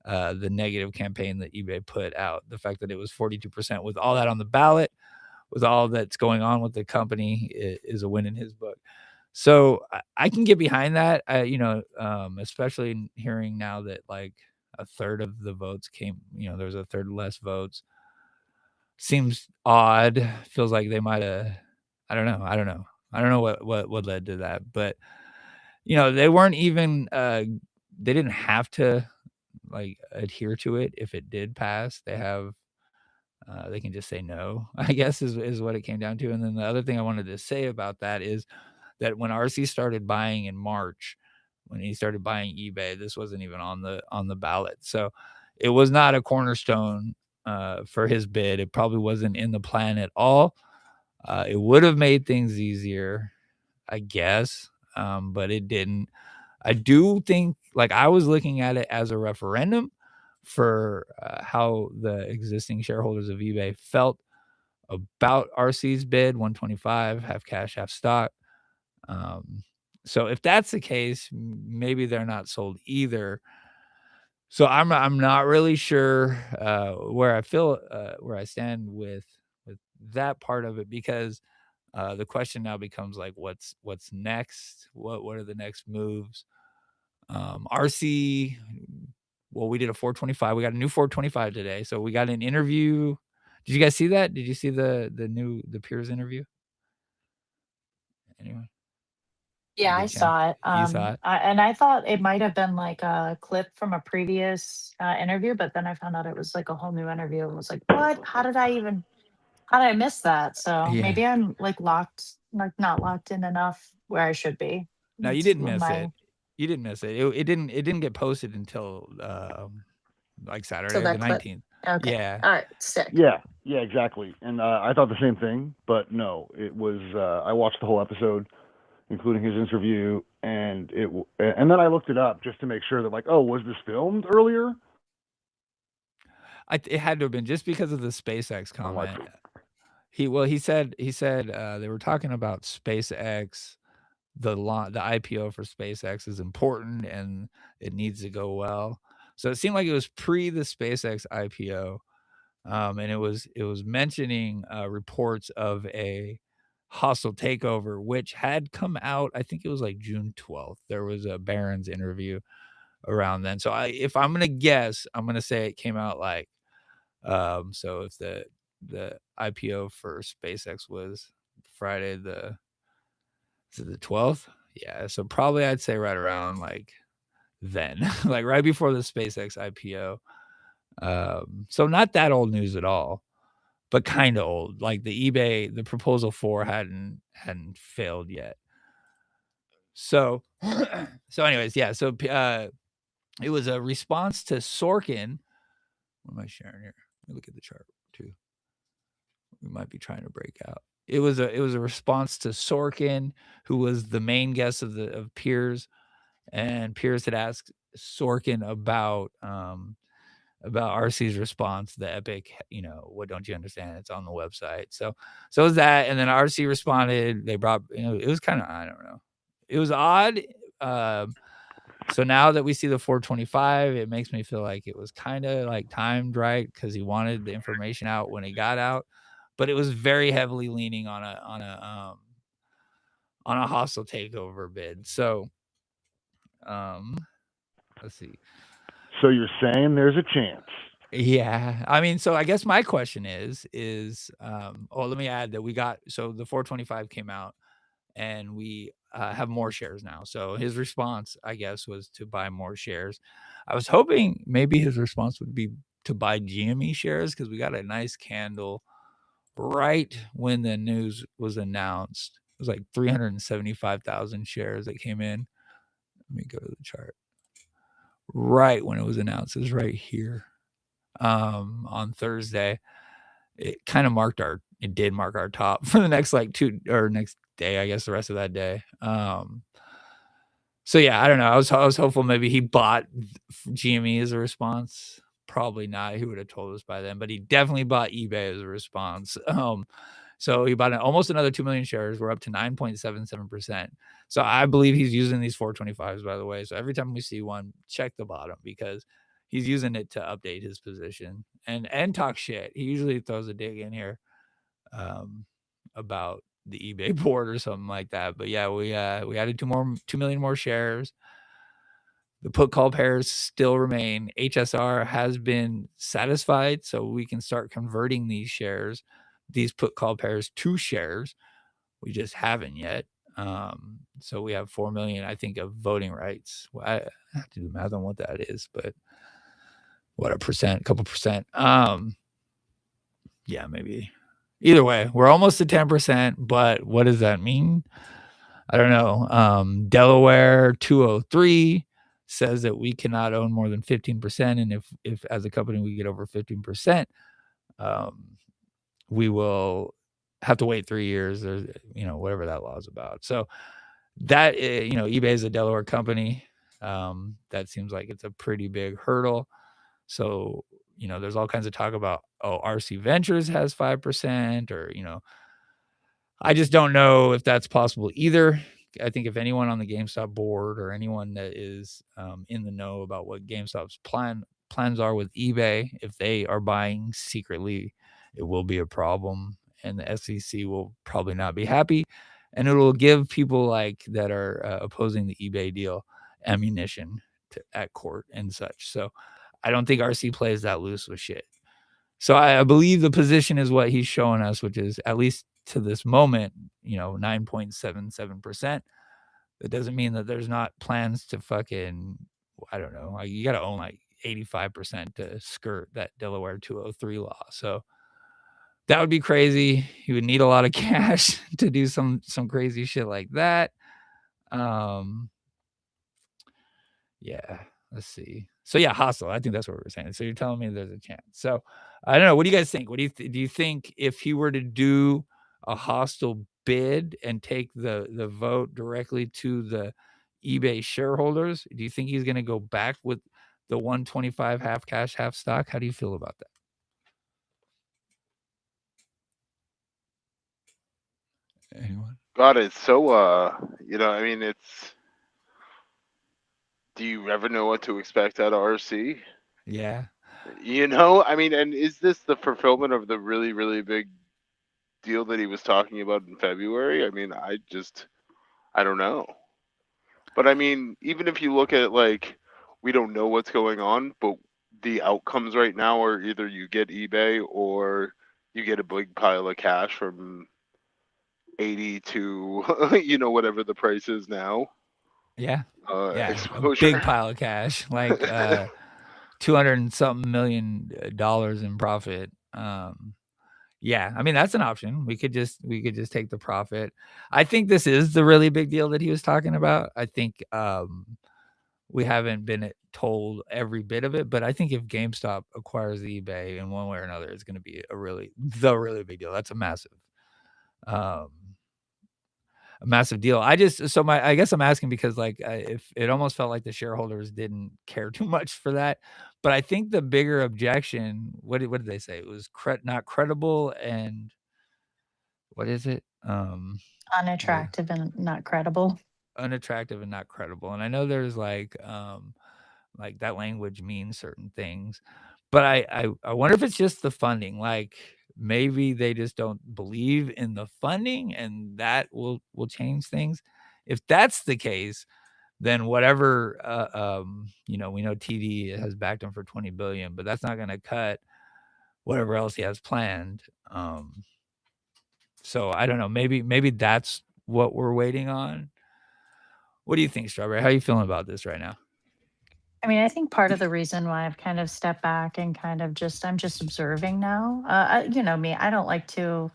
the negative campaign that eBay put out. The fact that it was 42% with all that on the ballot, with all that's going on with the company, is a win in his book. So I can get behind that. Especially hearing now that a third of the votes came, there's a third less votes. Seems odd. Feels like they might have, I don't know what led to that, but they weren't even, they didn't have to adhere to it. If it did pass, they can just say no, I guess is what it came down to. And then the other thing I wanted to say about that is that when RC started buying in March, when he started buying eBay, this wasn't even on the ballot. So it was not a cornerstone for his bid. It probably wasn't in the plan at all. It would have made things easier, I guess, but it didn't. I do think I was looking at it as a referendum for how the existing shareholders of eBay felt about RC's bid, 125, half cash, half stock. So if that's the case, maybe they're not sold either. So I'm not really sure where I stand with that part of it, because the question now becomes like, what's next? What are the next moves? RC, well, we did a 425. We got a new 425 today. So we got an interview. Did you guys see that? Did you see the Piers interview? Anyone? Yeah, Did I Ken? saw it. You saw it? And I thought it might have been like a clip from a previous interview, but then I found out it was like a whole new interview and was like, what? How did I miss that? So Yeah. maybe I'm like not locked in enough where I should be. No, you It's didn't miss my- it. You didn't miss it. It didn't get posted until like Saturday, So the that clip. 19th. Okay. Yeah. All right. Sick. Yeah, exactly. And I thought the same thing, but no, it was. I watched the whole episode, including his interview, and and then I looked it up just to make sure that, like, oh, was this filmed earlier? It had to have been, just because of the SpaceX comment. He said they were talking about SpaceX. The IPO for SpaceX is important and it needs to go well. So it seemed like it was pre the SpaceX IPO, and it was mentioning reports of a hostile takeover, which had come out. I think it was like June 12th. There was a Barron's interview around then. So if I'm gonna guess, I'm gonna say it came out like so if the IPO for SpaceX was Friday the 12th, yeah, so probably I'd say right around like then, like right before the SpaceX IPO. So not that old news at all, but kind of old. Like the proposal 4 hadn't failed yet. So anyways, yeah, so it was a response to Sorkin. What am I sharing here? Let me look at the chart too. We might be trying to break out. It was a response to Sorkin, who was the main guest of Piers, and Piers had asked Sorkin about RC's response, the epic, what don't you understand? It's on the website. So it was that, and then RC responded. They brought, it was kind of, I don't know, it was odd. So now that we see the 425, it makes me feel like it was kind of like timed right, because he wanted the information out when it got out, but it was very heavily leaning on a hostile takeover bid. So, let's see. So you're saying there's a chance? Yeah, I mean, so I guess my question is, let me add that so the 425 came out, and we have more shares now. So his response, I guess, was to buy more shares. I was hoping maybe his response would be to buy GME shares, because we got a nice candle right when the news was announced. It was like 375,000 shares that came in. Let me go to the chart. Right when it was announced, it was right here. On Thursday, it did mark our top for the next next day, I guess, the rest of that day. So yeah, I don't know. I was hopeful maybe he bought GME as a response. Probably not. He would have told us by then, but he definitely bought eBay as a response. So he bought almost another 2 million shares. We're up to 9.77%. So I believe he's using these 425s, by the way. So every time we see one, check the bottom, because he's using it to update his position and talk shit. He usually throws a dig in here about the eBay board or something like that. But yeah, we added 2 million more shares. The put call pairs still remain. HSR has been satisfied, so we can start converting these put call pairs to shares. We just haven't yet. So we have 4 million, I think, of voting rights. Well, I have to do math on what that is, but what, a couple percent. Yeah, maybe. Either way, we're almost to 10%, but what does that mean? I don't know. Delaware 203 says that we cannot own more than 15%. And if as a company we get over 15%, we will have to wait 3 years, or, whatever that law is about. So that, eBay is a Delaware company. That seems like it's a pretty big hurdle. So, there's all kinds of talk about, RC Ventures has 5%, or, I just don't know if that's possible either, I think if anyone on the GameStop board or anyone that is in the know about what GameStop's plans are with eBay, if they are buying secretly, it will be a problem, and the SEC will probably not be happy, and it will give people like that are opposing the eBay deal ammunition at court and such. So I don't think RC plays that loose with shit. So I believe the position is what he's showing us, which is at least to this moment, 9.77%. That doesn't mean that there's not plans to fucking, I don't know, like you got to own like 85% to skirt that Delaware 203 law. So that would be crazy. He would need a lot of cash to do some crazy shit like that. Yeah, let's see. So yeah, hostile. I think that's what we were saying. So you're telling me there's a chance. So I don't know. What do you guys think? What do you think if he were to do a hostile bid and take the vote directly to the eBay shareholders? Do you think he's going to go back with the 125 half cash, half stock? How do you feel about that? Anyone? God, it's so I mean, it's. Do you ever know what to expect out of RC? Yeah. I mean, and is this the fulfillment of the really, really big deal that he was talking about in February? I mean, I don't know. But I mean, even if you look at like, we don't know what's going on, but the outcomes right now are either you get eBay or you get a big pile of cash from 80 to, whatever the price is now. Yeah. Yeah. Exposure. A big pile of cash, like 200 and something million dollars in profit. Yeah, I mean that's an option. We could just take the profit. I think this is the really big deal that he was talking about. I think we haven't been told every bit of it, but I think if GameStop acquires the eBay in one way or another, it's going to be the really big deal. That's a massive deal. I guess I'm asking because like if it almost felt like the shareholders didn't care too much for that, but I think the bigger objection, what did they say? It was not credible and what is it? Unattractive and not credible. Unattractive and not credible. And I know there's like that language means certain things, but I wonder if it's just the funding. Like maybe they just don't believe in the funding and that will change things. If that's the case, then whatever we know TD has backed him for 20 billion, but that's not going to cut whatever else he has planned. So I don't know, maybe that's what we're waiting on. What do you think, Strawberry? How are you feeling about this right now? I mean, I think part of the reason why I've kind of stepped back and kind of I'm just observing now. You know me, I don't like to.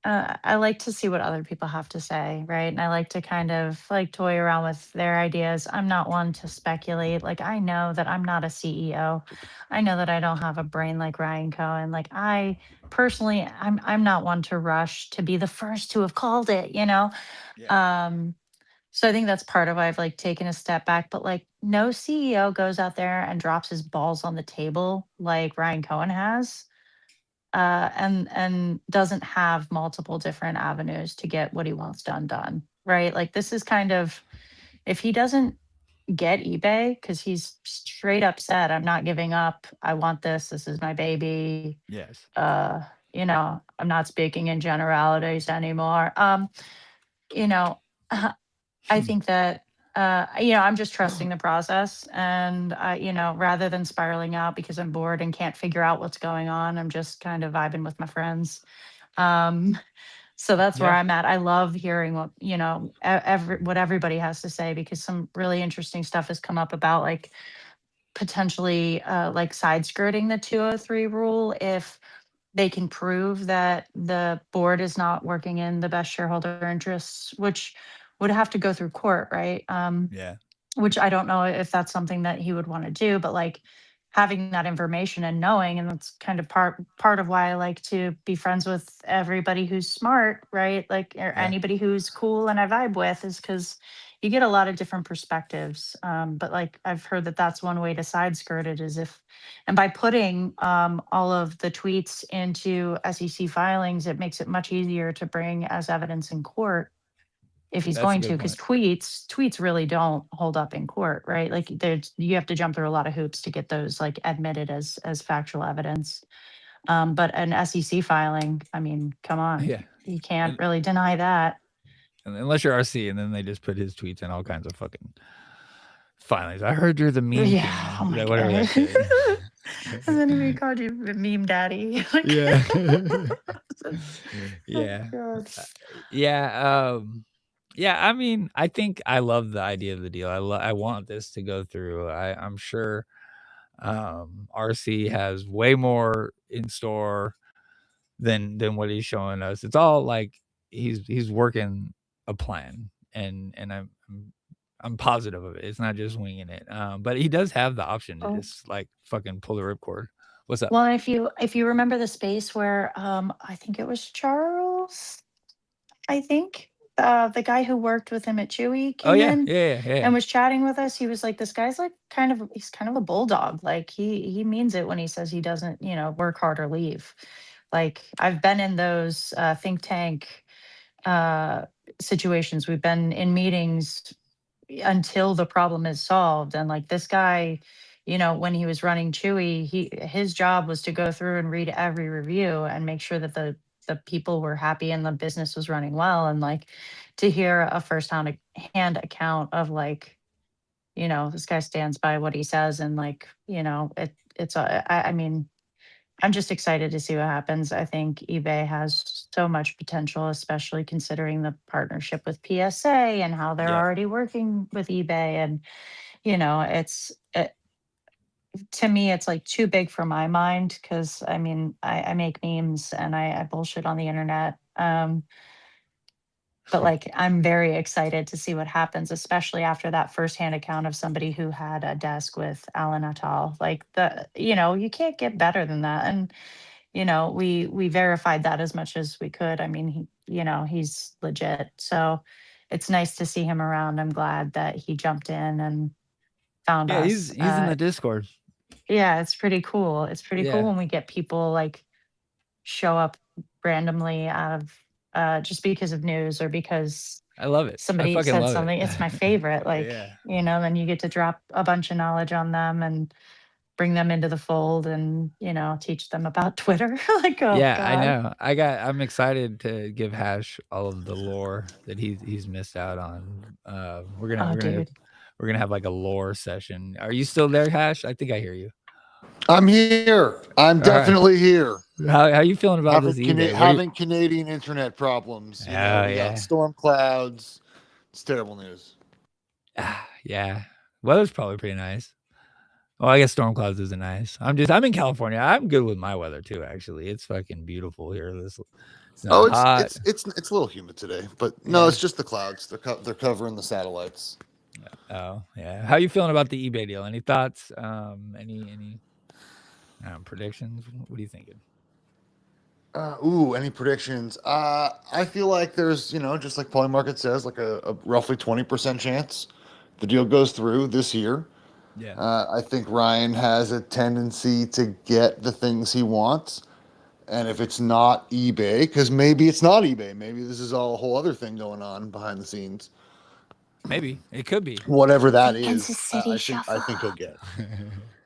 I like to see what other people have to say, right? And I like to kind of like toy around with their ideas. I'm not one to speculate. Like I know that I'm not a CEO. I know that I don't have a brain like Ryan Cohen. Like I personally, I'm not one to rush to be the first to have called it. So I think that's part of why I've like taken a step back. But like no CEO goes out there and drops his balls on the table like Ryan Cohen has, and doesn't have multiple different avenues to get what he wants done. Right? Like this is kind of if he doesn't get eBay because he's straight up said, "I'm not giving up. I want this. This is my baby." Yes. I'm not speaking in generalities anymore. You know. I think that I'm just trusting the process, and rather than spiraling out because I'm bored and can't figure out what's going on, I'm just kind of vibing with my friends. So that's where Yeah. I'm at. I love hearing what what everybody has to say because some really interesting stuff has come up about like potentially like side skirting the 203 rule if they can prove that the board is not working in the best shareholder interests, which would have to go through court, right? Yeah. Which I don't know if that's something that he would want to do, but like having that information and knowing, and that's kind of part of why I like to be friends with everybody who's smart, right? Like or Yeah. anybody who's cool and I vibe with is because you get a lot of different perspectives. But like I've heard that that's one way to side skirt it is if, and by putting all of the tweets into SEC filings, it makes it much easier to bring as evidence in court. if he's That's a going good to, because point. tweets really don't hold up in court, right? Like there's you have to jump through a lot of hoops to get those like admitted as factual evidence. But an SEC filing, I mean, come on, Yeah. you can't And, really deny that. and unless you're RC, and then they just put his tweets in all kinds of fucking filings. I heard you're the meme Yeah. Oh king. my That whatever that god. shit. And then we called you the meme daddy. Like, Yeah. oh Yeah. god. Yeah. Yeah. I mean, I think I love the idea of the deal. I want this to go through. I'm sure RC has way more in store than what he's showing us. It's all like he's working a plan, and I'm positive of it. It's not just winging it. But he does have the option to Oh. just like fucking pull the ripcord. What's up? Well, if you remember the space where I think it was Charles, I think the guy who worked with him at Chewy Oh came yeah, in yeah. and was chatting with us. He was like, this guy's like he's kind of a bulldog. Like he means it when he says he doesn't, work hard or leave. Like I've been in those think tank uh situations. We've been in meetings until the problem is solved. And like this guy, when he was running Chewy, his job was to go through and read every review and make sure that the people were happy and the business was running well. And like to hear a hand account of like, this guy stands by what he says, and like, I mean, I'm just excited to see what happens. I think eBay has so much potential, especially considering the partnership with PSA and how they're Yep. already working with eBay. And, to me, it's like too big for my mind because I mean, I make memes and I bullshit on the internet. But like, I'm very excited to see what happens, especially after that firsthand account of somebody who had a desk with Alan Attal. Like you can't get better than that. And we verified that as much as we could. I mean, he's legit. So it's nice to see him around. I'm glad that he jumped in and found Yeah, us. he's in the Discord. Yeah, it's pretty cool. It's pretty cool Yeah. when we get people like show up randomly out of just because of news or because I love it. I somebody fucking said love something. it. It's my favorite. Like, Yeah. then you get to drop a bunch of knowledge on them and bring them into the fold and, teach them about Twitter. Like, oh Yeah, I God. know. I'm excited to give Hash all of the lore that he's missed out on. We're gonna Oh, we're gonna dude. we're gonna have like a lore session. Are you still there, Hash? I think I hear you. I'm here. I'm All right. definitely here. How you feeling about this eBay? What do you- Having Canadian internet problems. Oh, We yeah. got storm clouds. It's terrible news. Yeah, weather's probably pretty nice. Well, I guess storm clouds isn't nice. I'm in California. I'm good with my weather too. Actually, it's fucking beautiful here. It's not hot. It's a little humid today, but no, Yeah. it's just the clouds. They're covering the satellites. Oh yeah. How you feeling about the eBay deal? Any thoughts? Any predictions? What are you thinking? Any predictions? I feel like there's, just like Polymarket says, like a roughly 20% chance the deal goes through this year. Yeah. I think Ryan has a tendency to get the things he wants. And if it's not eBay, because maybe it's not eBay, maybe this is all a whole other thing going on behind the scenes. Maybe it could be. Whatever that The is, Kansas City I think he'll get.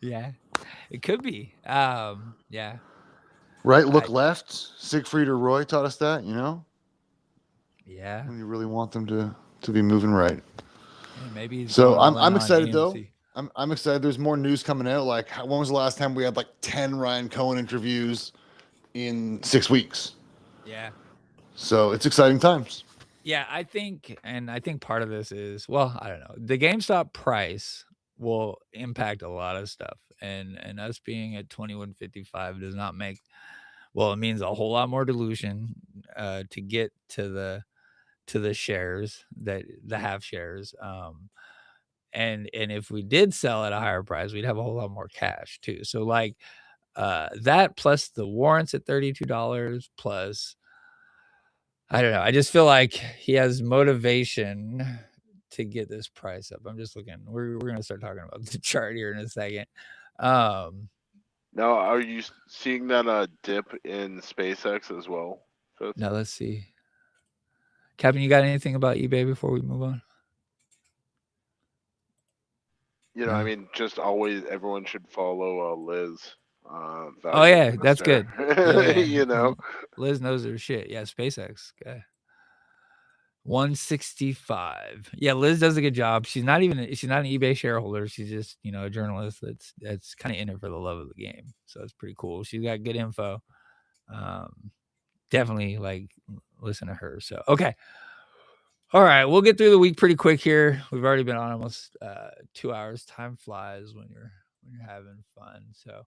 Yeah, it could be. Yeah. Right, look left. Siegfried or Roy taught us that, Yeah. when you really want them to be moving right. Yeah, maybe. he's So going all in I'm on excited though. AMC. I'm excited. There's more news coming out. Like, when was the last time we had like 10 Ryan Cohen interviews in 6 weeks? Yeah. So it's exciting times. Yeah, I think part of this is, well, I don't know. The GameStop price will impact a lot of stuff, and us being at 21.55 does not make. Well, it means a whole lot more dilution to get to the shares, that the half shares. And if we did sell at a higher price, we'd have a whole lot more cash too. So like that plus the warrants at $32 plus, I don't know. I just feel like he has motivation to get this price up. I'm just looking. We're gonna start talking about the chart here in a second. Now, are you seeing that dip in SpaceX as well? Fitz? Now let's see. Captain, you got anything about eBay before we move on? You know, I No. mean, just always everyone should follow Liz. Oh Value yeah, that's good. Investor. Yeah. You know, Liz knows her shit. Yeah, SpaceX guy. 165. Yeah, Liz does a good job. She's not an eBay shareholder. She's just, a journalist that's kind of in it for the love of the game. So it's pretty cool. She's got good info. Definitely like listen to her. So okay. All right, we'll get through the week pretty quick here. We've already been on almost 2 hours. Time flies when you're having fun. So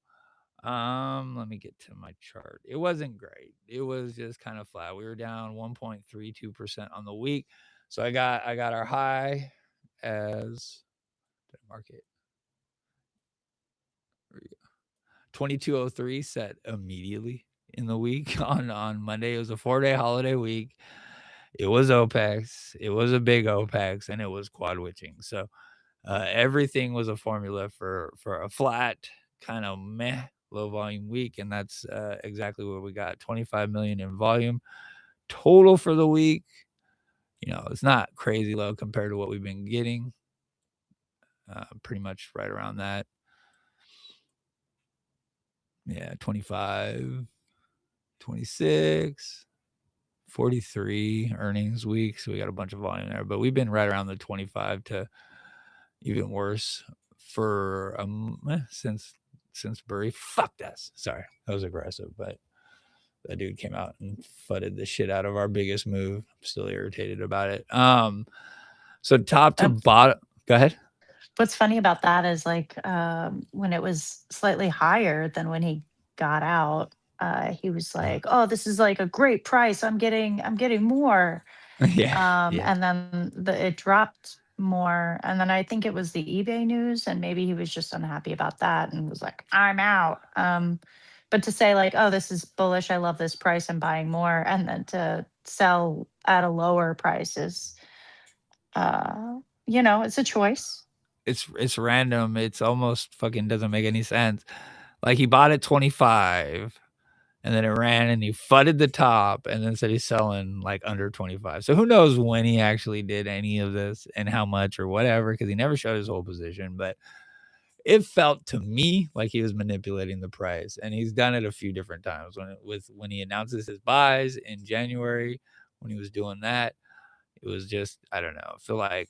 let me get to my chart. It wasn't great. It was just kind of flat. We were down 1.32% on the week. So I got our high as market 2203 set immediately in the week on Monday. It was a 4-day holiday week. It was OPEX. It was a big OPEX, and it was quad witching. So everything was a formula for a flat kind of meh low volume week, and that's exactly what we got. 25 million in volume total for the week. It's not crazy low compared to what we've been getting. Pretty much right around that. Yeah, 25, 26, 43 earnings week. So we got a bunch of volume there, but we've been right around the 25 to even worse for since Burry fucked us. Sorry, that was aggressive, but that dude came out and fudded the shit out of our biggest move. I'm still irritated about it. So top to bottom. Go ahead. What's funny about that is like when it was slightly higher than when he got out, he was like, "Oh, this is like a great price. I'm getting more." Yeah. And then it dropped more, and then I think it was the eBay news, and maybe he was just unhappy about that and was like, "I'm out." But to say like, "Oh, this is bullish. I love this price. I'm buying more," and then to sell at a lower price is, it's a choice. It's random. It's almost fucking doesn't make any sense. Like he bought at 25 and then it ran and he fudded the top and then said he's selling like under 25. So who knows when he actually did any of this and how much or whatever, because he never showed his whole position. But it felt to me like he was manipulating the price, and he's done it a few different times. When he announces his buys in January, when he was doing that, it was just, I don't know. I feel like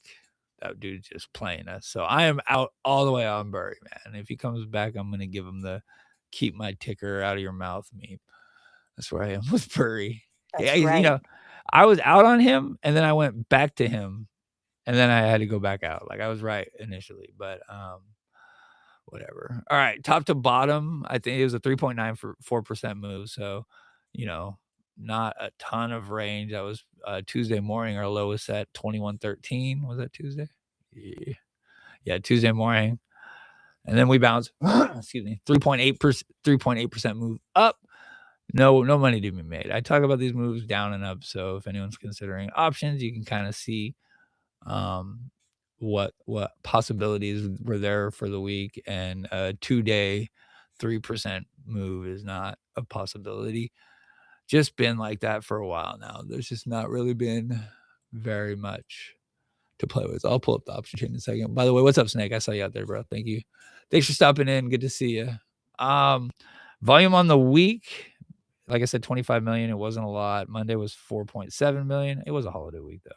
that dude's just playing us. So I am out all the way on Burry, man. If he comes back, I'm gonna give him the keep my ticker out of your mouth meme. That's where I am with Burry. That's right. I was out on him, and then I went back to him, and then I had to go back out. Like I was right initially, but whatever. All right, top to bottom, I think it was a 3.94% move. So, not a ton of range. That was Tuesday morning. Our low was at 2113. Was that Tuesday? Yeah, Tuesday morning. And then we bounced, excuse me, 3.8% move up. No money to be made. I talk about these moves down and up. So if anyone's considering options, you can kind of see what possibilities were there for the week. And a 2-day 3% move is not a possibility. Just been like that for a while now. There's just not really been very much to play with. I'll pull up the option chain in a second. By the way, what's up, Snake? I saw you out there, bro. Thank you. Thanks for stopping in. Good to see you. Volume on the week, like I said, 25 million. It wasn't a lot. Monday was 4.7 million. It was a holiday week though.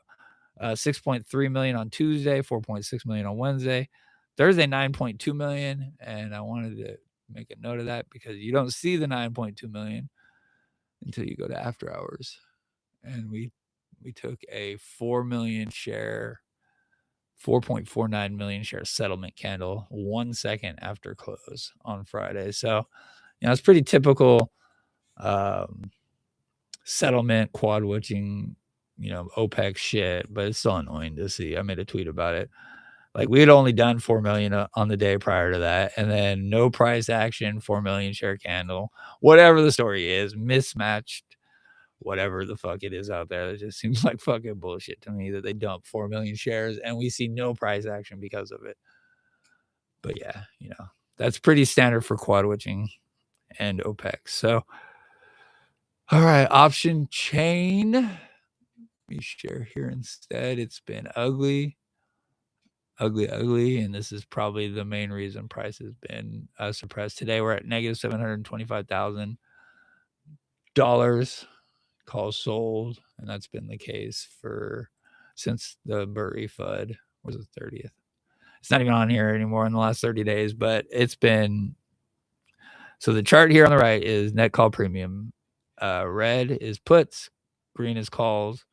6.3 million on Tuesday, 4.6 million on Wednesday. Thursday, 9.2 million. And I wanted to make a note of that because you don't see the 9.2 million until you go to after hours. And we took a 4.49 million share settlement candle 1 second after close on Friday. So, it's pretty typical settlement, quad witching, OPEC shit, but it's still annoying to see. I made a tweet about it. Like we had only done 4 million on the day prior to that, and then no price action, 4 million share candle, whatever the story is, mismatched, whatever the fuck it is out there. It just seems like fucking bullshit to me that they dump 4 million shares and we see no price action because of it. But yeah, that's pretty standard for quad witching and OPEC. So, all right, option chain. me share here instead. It's been ugly, ugly, and this is probably the main reason price has been suppressed. Today we're at negative $725,000 calls sold, and that's been the case since the Burry FUD was the 30th. It's not even on here anymore in the last 30 days, but it's been. So the chart here on the right is net call premium. Red is puts, green is calls.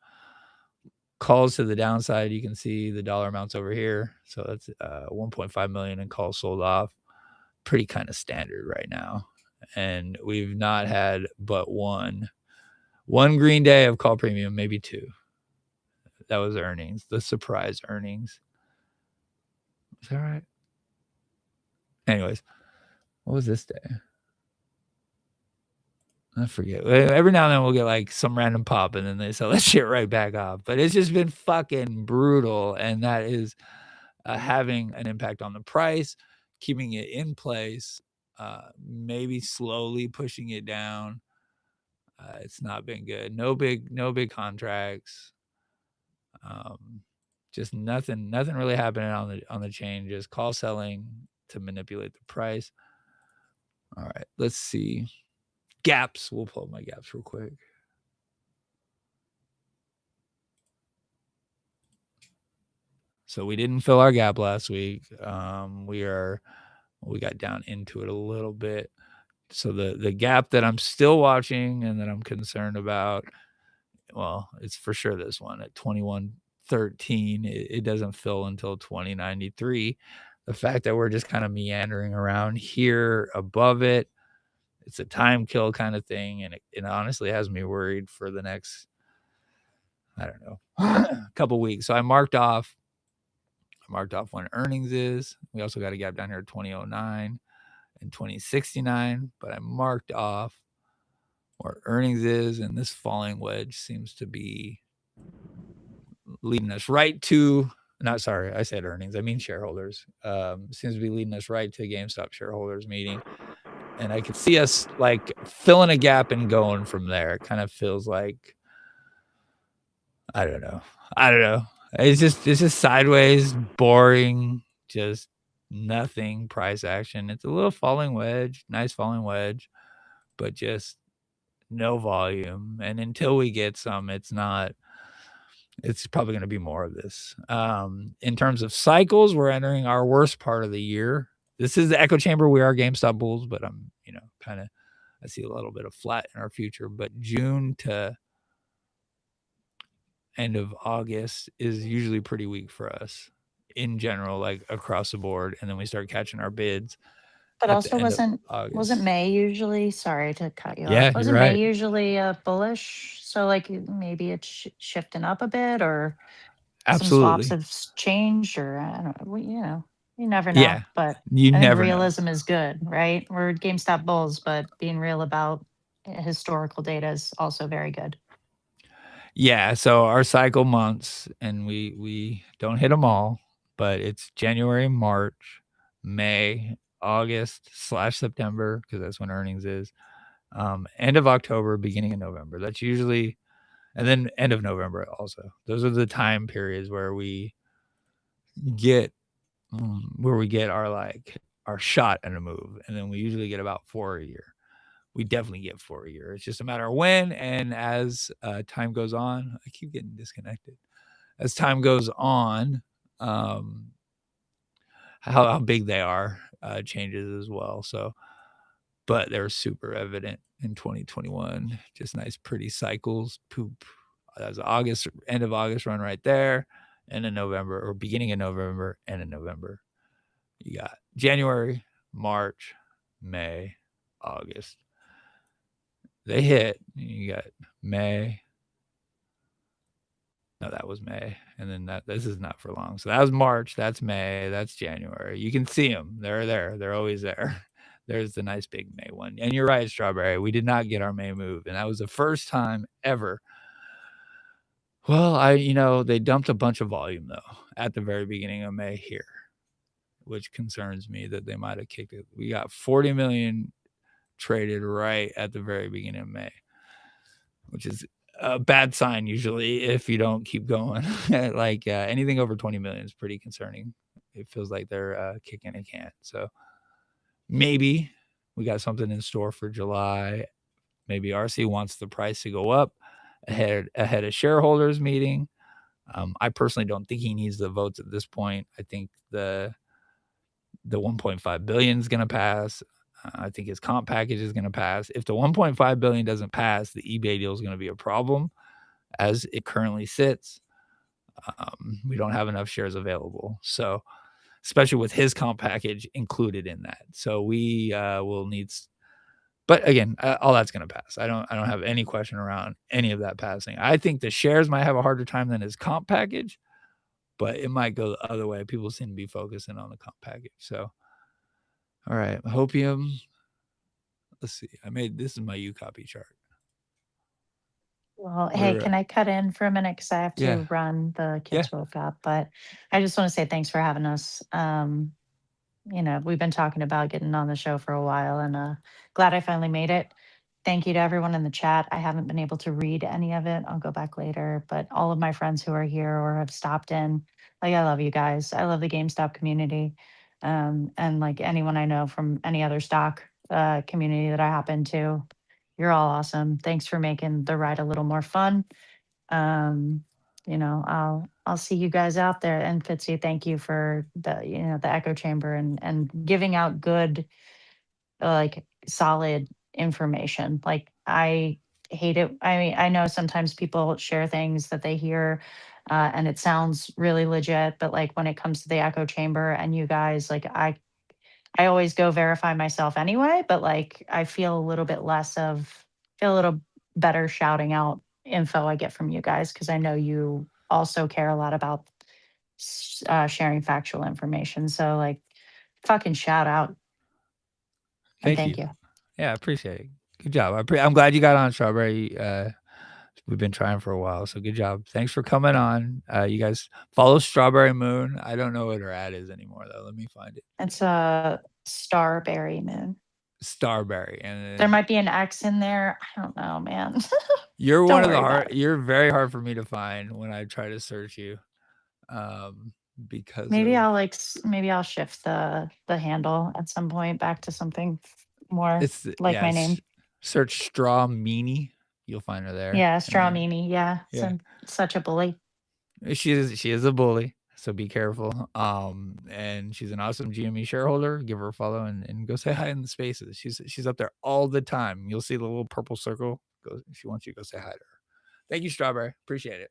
Calls to the downside, you can see the dollar amounts over here. So that's 1.5 million in calls sold off. Pretty kind of standard right now. And we've not had but one green day of call premium, maybe two. That was earnings, the surprise earnings. Is that right? Anyways, what was this day? I forget. Every now and then we'll get like some random pop and then they sell that shit right back off. But it's just been fucking brutal. And that is having an impact on the price, keeping it in place, maybe slowly pushing it down. It's not been good. No big contracts. Just nothing really happening on the chain. Just call selling to manipulate the price. All right, let's see. Gaps. We'll pull up my gaps real quick. So we didn't fill our gap last week. We got down into it a little bit. So the gap that I'm still watching and that I'm concerned about, well, it's for sure this one at 2113. It doesn't fill until 2093. The fact that we're just kind of meandering around here above it, it's a time kill kind of thing. And it honestly has me worried for the next, I don't know, couple weeks. So I marked off when earnings is. We also got a gap down here at 2009 and 2069, but I marked off where earnings is, and this falling wedge seems to be leading us right to, not sorry, I said earnings, I mean shareholders. Seems to be leading us right to GameStop shareholders meeting. And I could see us like filling a gap and going from there. It kind of feels like, I don't know. It's just sideways, boring, just nothing price action. It's a little falling wedge, nice falling wedge, but just no volume. And until we get some, it's probably going to be more of this. In terms of cycles, we're entering our worst part of the year. This is the echo chamber. We are GameStop bulls, but I'm, I see a little bit of flat in our future, but June to end of August is usually pretty weak for us in general, like across the board. And then we start catching our bids. But also wasn't May usually, sorry to cut you Yeah, off. Wasn't you're right. May usually bullish? So like maybe it's shifting up a bit, or Absolutely. some swaps have changed, or I don't know. You never know. Yeah, But you I think never know. realism is good, right? We're GameStop bulls, but being real about historical data is also very good. Yeah, so our cycle months, and we don't hit them all, but it's January, March, May, August / September, because that's when earnings is. End of October, beginning of November. That's usually, and then end of November also. Those are the time periods where we get our shot at a move, and then we usually get about 4 a year. We definitely get 4 a year. It's just a matter of when. And as time goes on, I keep getting disconnected. As time goes on, how big they are changes as well. So, but they're super evident in 2021. Just nice, pretty cycles. Poop. That's August, end of August run right there. And in November, or beginning of November, and in November. You got January, March, May, August. They hit. You got May. No, that was May. And then this is not for long. So that was March. That's May. That's January. You can see them. They're there. They're always there. There's the nice big May one. And you're right, Strawberry. We did not get our May move. And that was the first time ever. Well, they dumped a bunch of volume, though, at the very beginning of May here, which concerns me that they might have kicked it. We got 40 million traded right at the very beginning of May, which is a bad sign usually if you don't keep going. Like anything over 20 million is pretty concerning. It feels like they're kicking a can. So maybe we got something in store for July. Maybe RC wants the price to go up ahead of shareholders meeting. I personally don't think he needs the votes at this point. I think the 1.5 billion is going to pass. I think his comp package is going to pass. If the 1.5 billion doesn't pass, the eBay deal is going to be a problem as it currently sits. We don't have enough shares available. So, especially with his comp package included in that. So we will need, but again, all that's going to pass. I don't have any question around any of that passing. I think the shares might have a harder time than his comp package, but it might go the other way. People seem to be focusing on the comp package. So, all right, Hopium. Let's see. This is my UCopy chart. Well, hey, can I cut in for a minute? Because I have to Yeah. run. The kids woke up. But I just want to say thanks for having us. We've been talking about getting on the show for a while, and glad I finally made it. Thank you to everyone in the chat. I haven't been able to read any of it. I'll go back later. But all of my friends who are here or have stopped in, like, I love you guys. I love the GameStop community. And like anyone I know from any other stock community that I happen to, you're all awesome. Thanks for making the ride a little more fun. I'll see you guys out there. And Fitzy, thank you for the echo chamber and giving out good, like, solid information. Like, I hate it. I mean, I know sometimes people share things that they hear and it sounds really legit, but like when it comes to the echo chamber and you guys, like, I always go verify myself anyway, but like I feel a little better shouting out info I get from you guys because I know you also care a lot about sharing factual information. So like, fucking shout out. And thank you. Yeah, I appreciate it. Good job. I'm glad you got on, Strawberry. We've been trying for a while, so good job. Thanks for coming on. You guys follow Strawberry Moon. I don't know what her ad is anymore, though. Let me find it. It's a Starberry Moon. Starberry, and there might be an X in there. I don't know, man. You're one of the hard. You're very hard for me to find when I try to search you, because maybe I'll shift the handle at some point back to something more like my name. Search Straw Meanie. You'll find her there. Yeah, Straw Meanie. Yeah. Such a bully. She is a bully, so be careful. And she's an awesome GME shareholder. Give her a follow and go say hi in the spaces. She's up there all the time. You'll see the little purple circle. She wants you to go say hi to her. Thank you, Strawberry. Appreciate it.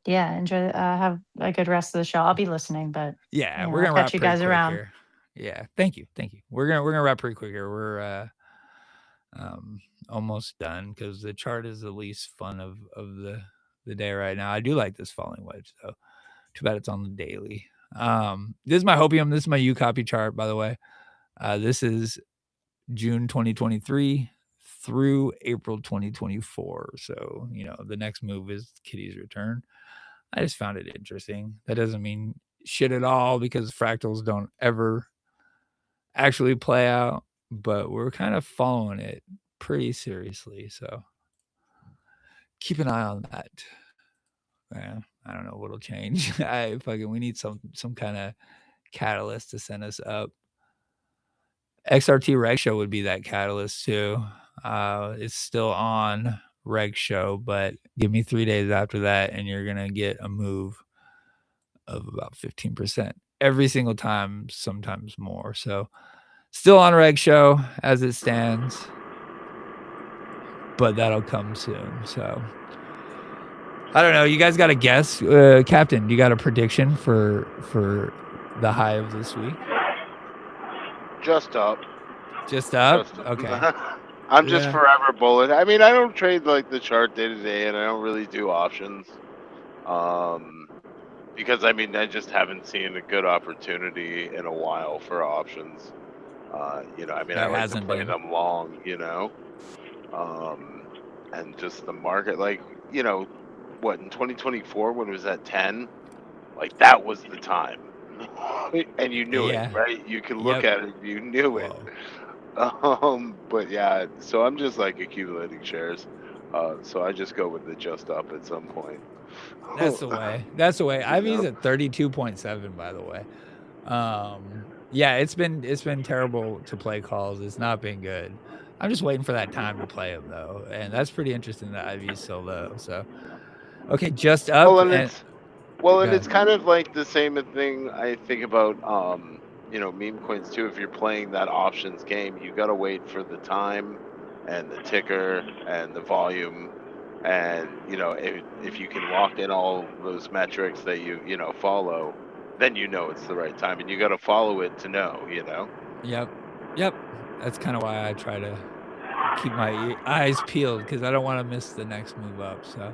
Yeah, enjoy. Have a good rest of the show. I'll be listening, but we're gonna catch you guys around. Here. Yeah, thank you. We're gonna wrap pretty quick here. We're almost done because the chart is the least fun of the day right now. I do like this falling wedge though. Too bad it's on the daily. This is my Hopium. This is my UCopy chart, by the way. This is June 2023 through April 2024. So, the next move is Kitty's return. I just found it interesting. That doesn't mean shit at all because fractals don't ever actually play out, but we're kind of following it pretty seriously. So keep an eye on that. I don't know what'll change. We need some kind of catalyst to send us up. XRT Reg Show would be that catalyst too. It's still on Reg Show, but give me 3 days after that and you're gonna get a move of about 15% every single time, sometimes more. So still on Reg Show as it stands, but that'll come soon. So I don't know. You guys got a guess? Captain, you got a prediction for the high of this week? Just up. Just up? Okay. I'm just forever bullet. I mean, I don't trade like the chart day to day, and I don't really do options. Because I mean, I just haven't seen a good opportunity in a while for options. I like to play them long, and just the market, like, what, in 2024 when it was at 10, like that was the time, and you knew it, right? You could look at it, you knew it. But yeah, so I'm just like accumulating shares. So I just go with the just up at some point. That's the way. That's the way. You Ivy's know? at 32.7, by the way. Yeah, it's been terrible to play calls. It's not been good. I'm just waiting for that time to play them though, and that's pretty interesting that Ivy's so low. So, okay, just up Well, and and it's go. kind of like the same thing I think about meme coins too. If you're playing that options game, you got to wait for the time and the ticker and the volume, and if you can lock in all those metrics that you follow, then it's the right time, and you got to follow it to know. Yep. That's kind of why I try to keep my eyes peeled because I don't want to miss the next move up. So,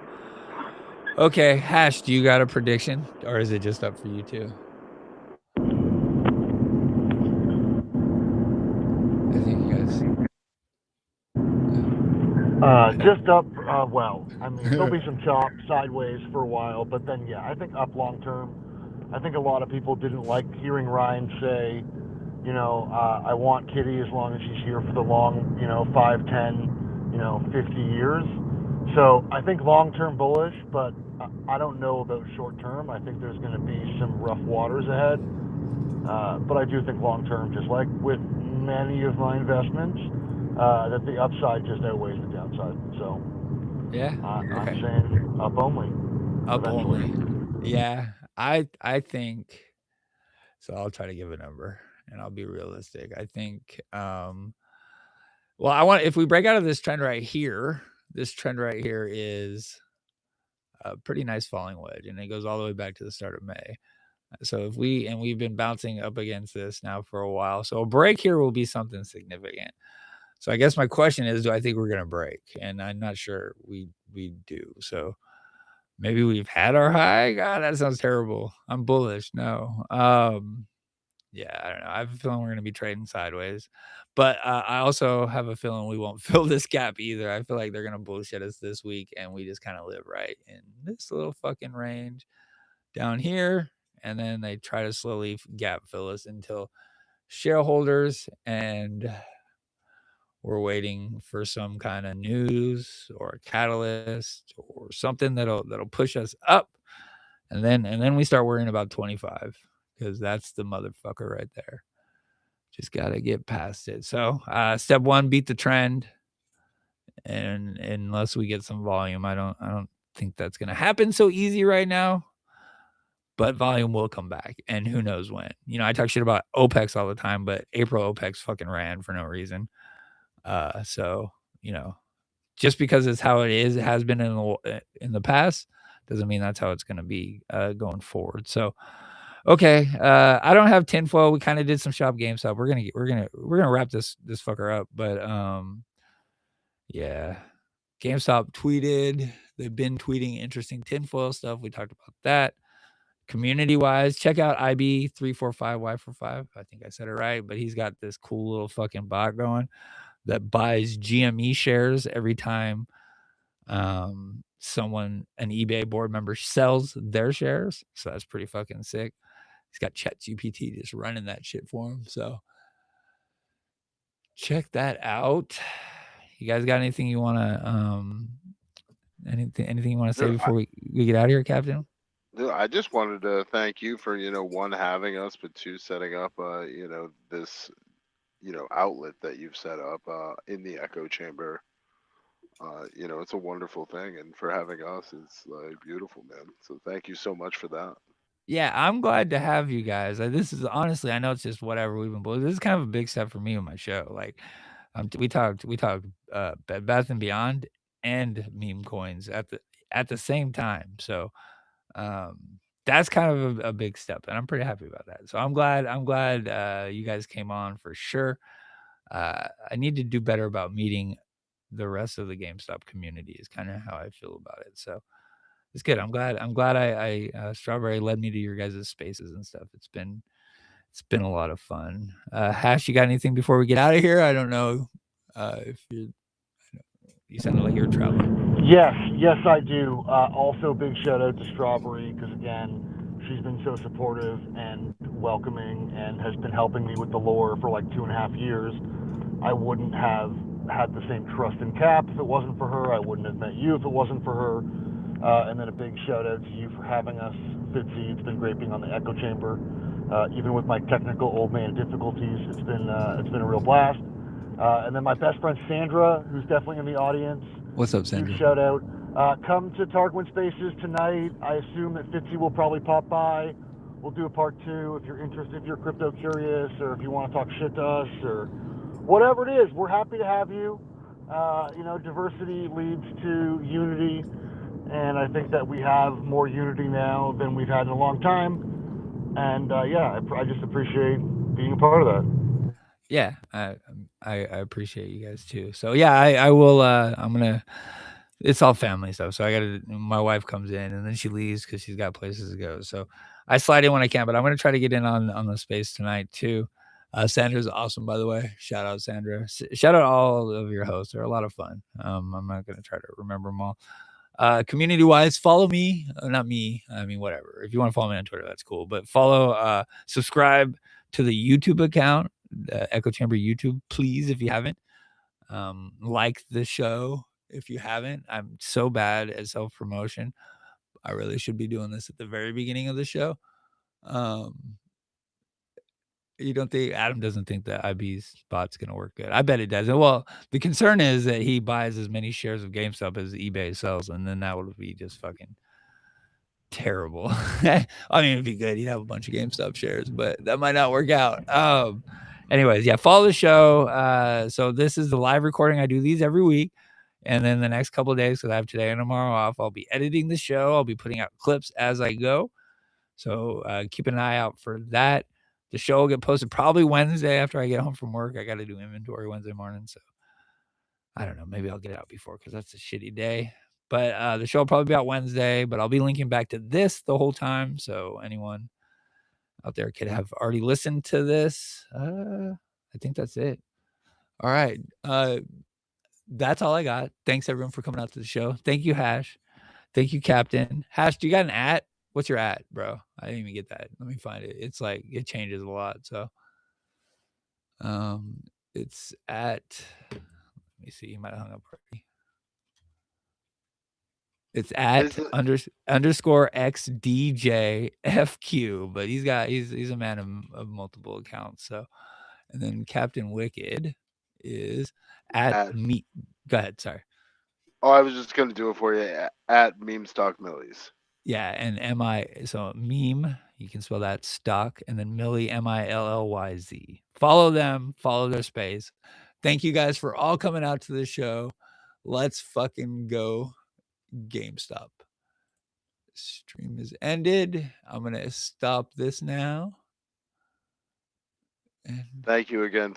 okay, Hash, do you got a prediction, or is it just up for you too? I think you guys. Just up. Well, I mean, there'll be some chop sideways for a while, but then yeah, I think up long term. I think a lot of people didn't like hearing Ryan say, I want Kitty as long as he's here for the long, 5, 10, 50 years. So I think long term bullish, but I don't know about short term. I think there's going to be some rough waters ahead. But I do think long term, just like with many of my investments, that the upside just outweighs the downside. So Yeah, I'm saying up only. up eventually. only. Yeah, I think so. I'll try to give a number, and I'll be realistic. I think. Well, if we break out of this trend right here, this trend right here is a pretty nice falling wedge, and it goes all the way back to the start of May. So we've been bouncing up against this now for a while. So a break here will be something significant. So I guess my question is, do I think we're going to break? And I'm not sure we do. So maybe we've had our high. God, that sounds terrible. I'm bullish. No. Yeah, I don't know. I have a feeling we're going to be trading sideways, but I also have a feeling we won't fill this gap either. I feel like they're going to bullshit us this week, and we just kind of live right in this little fucking range down here, and then they try to slowly gap fill us until shareholders, and we're waiting for some kind of news or a catalyst or something that'll push us up, and then we start worrying about 25 because that's the motherfucker right there. Just gotta get past it. So step one, beat the trend, and unless we get some volume, I don't think that's gonna happen so easy right now. But volume will come back, and who knows when. I talk shit about OPEX all the time, but April OPEX fucking ran for no reason. So just because it's how it is, it has been in the past, doesn't mean that's how it's going to be going forward. So, okay, I don't have tinfoil. We kind of did some shop GameStop. We're gonna wrap this fucker up, but yeah, GameStop tweeted. They've been tweeting interesting tinfoil stuff. We talked about that. Community wise, check out IB345Y45. I think I said it right, but he's got this cool little fucking bot going that buys GME shares every time an eBay board member sells their shares. So that's pretty fucking sick. He's got ChatGPT just running that shit for him. So check that out. You guys got anything you want to anything you want to say before we get out of here, Captain? I just wanted to thank you for one, having us, but two, setting up this outlet that you've set up in the echo chamber. It's a wonderful thing, and for having us, it's beautiful, man. So thank you so much for that. Yeah, I'm glad to have you guys. This is honestly, I know it's just whatever we've been bullied. This is kind of a big step for me on my show. Like, we talked Bed Bath and Beyond and meme coins at the same time. So that's kind of a big step, and I'm pretty happy about that. So I'm glad you guys came on for sure. I need to do better about meeting the rest of the GameStop community is kind of how I feel about it. So it's good. I'm glad I Strawberry led me to your guys' spaces and stuff. It's been a lot of fun. Hash, you got anything before we get out of here? I don't know if you sounded like you were traveling. Yes, I do. Also, big shout out to Strawberry because again, she's been so supportive and welcoming and has been helping me with the lore for like 2.5 years. I wouldn't have had the same trust in Cap if it wasn't for her. I wouldn't have met you if it wasn't for her. And then a big shout out to you for having us, Fitzy. It's been great being on the Echo Chamber. Even with my technical old man difficulties, it's been a real blast. And then my best friend Sandra, who's definitely in the audience. What's up, Huge Sandra? shout out. Come to Tarquin Spaces tonight. I assume that Fitzy will probably pop by. We'll do a part 2 if you're interested, if you're crypto curious, or if you want to talk shit to us, or whatever it is. We're happy to have you. Diversity leads to unity, and I think that we have more unity now than we've had in a long time. And I just appreciate being a part of that. Yeah, I appreciate you guys too. So yeah, I will. I'm gonna. It's all family stuff. So I gotta. My wife comes in and then she leaves because she's got places to go. So I slide in when I can, but I'm gonna try to get in on the space tonight too. Sandra's awesome, by the way. Shout out Sandra. Shout out all of your hosts. They're a lot of fun. I'm not gonna try to remember them all. Community wise, follow me. Not me. I mean, whatever. If you want to follow me on Twitter, that's cool. But follow. Subscribe to the YouTube account. Echo Chamber YouTube, please, if you haven't. Like the show if you haven't. I'm so bad at self-promotion. I really should be doing this at the very beginning of the show. You don't think Adam doesn't think that IB's spot's gonna work good? I bet it doesn't. Well, the concern is that he buys as many shares of GameStop as eBay sells, and then that would be just fucking terrible. I mean, it'd be good. He'd have a bunch of GameStop shares, but that might not work out. Anyways, yeah, follow the show. So this is the live recording. I do these every week. And then the next couple of days, because I have today and tomorrow off, I'll be editing the show. I'll be putting out clips as I go. So keep an eye out for that. The show will get posted probably Wednesday after I get home from work. I got to do inventory Wednesday morning. So I don't know. Maybe I'll get it out before because that's a shitty day. But the show will probably be out Wednesday. But I'll be linking back to this the whole time. So anyone out there could have already listened to this. I think that's it. All right. That's all I got. Thanks everyone for coming out to the show. Thank you, Hash. Thank you, Captain. Hash, do you got an @ What's your @ bro? I didn't even get that. Let me find it. It's like it changes a lot. So it's at, let me see, you might have hung up already. It's at underscore XDJFQ, but he's a man of multiple accounts. So, and then Captain Wicked is at me. Go ahead. Sorry. Oh, I was just gonna do it for you at Meme Stock Millies. Yeah, and so meme, you can spell that stock, and then Millie, MILLYZ. Follow them, follow their space. Thank you guys for all coming out to the show. Let's fucking go GameStop. Stream is ended. I'm gonna stop this now. And Thank you again.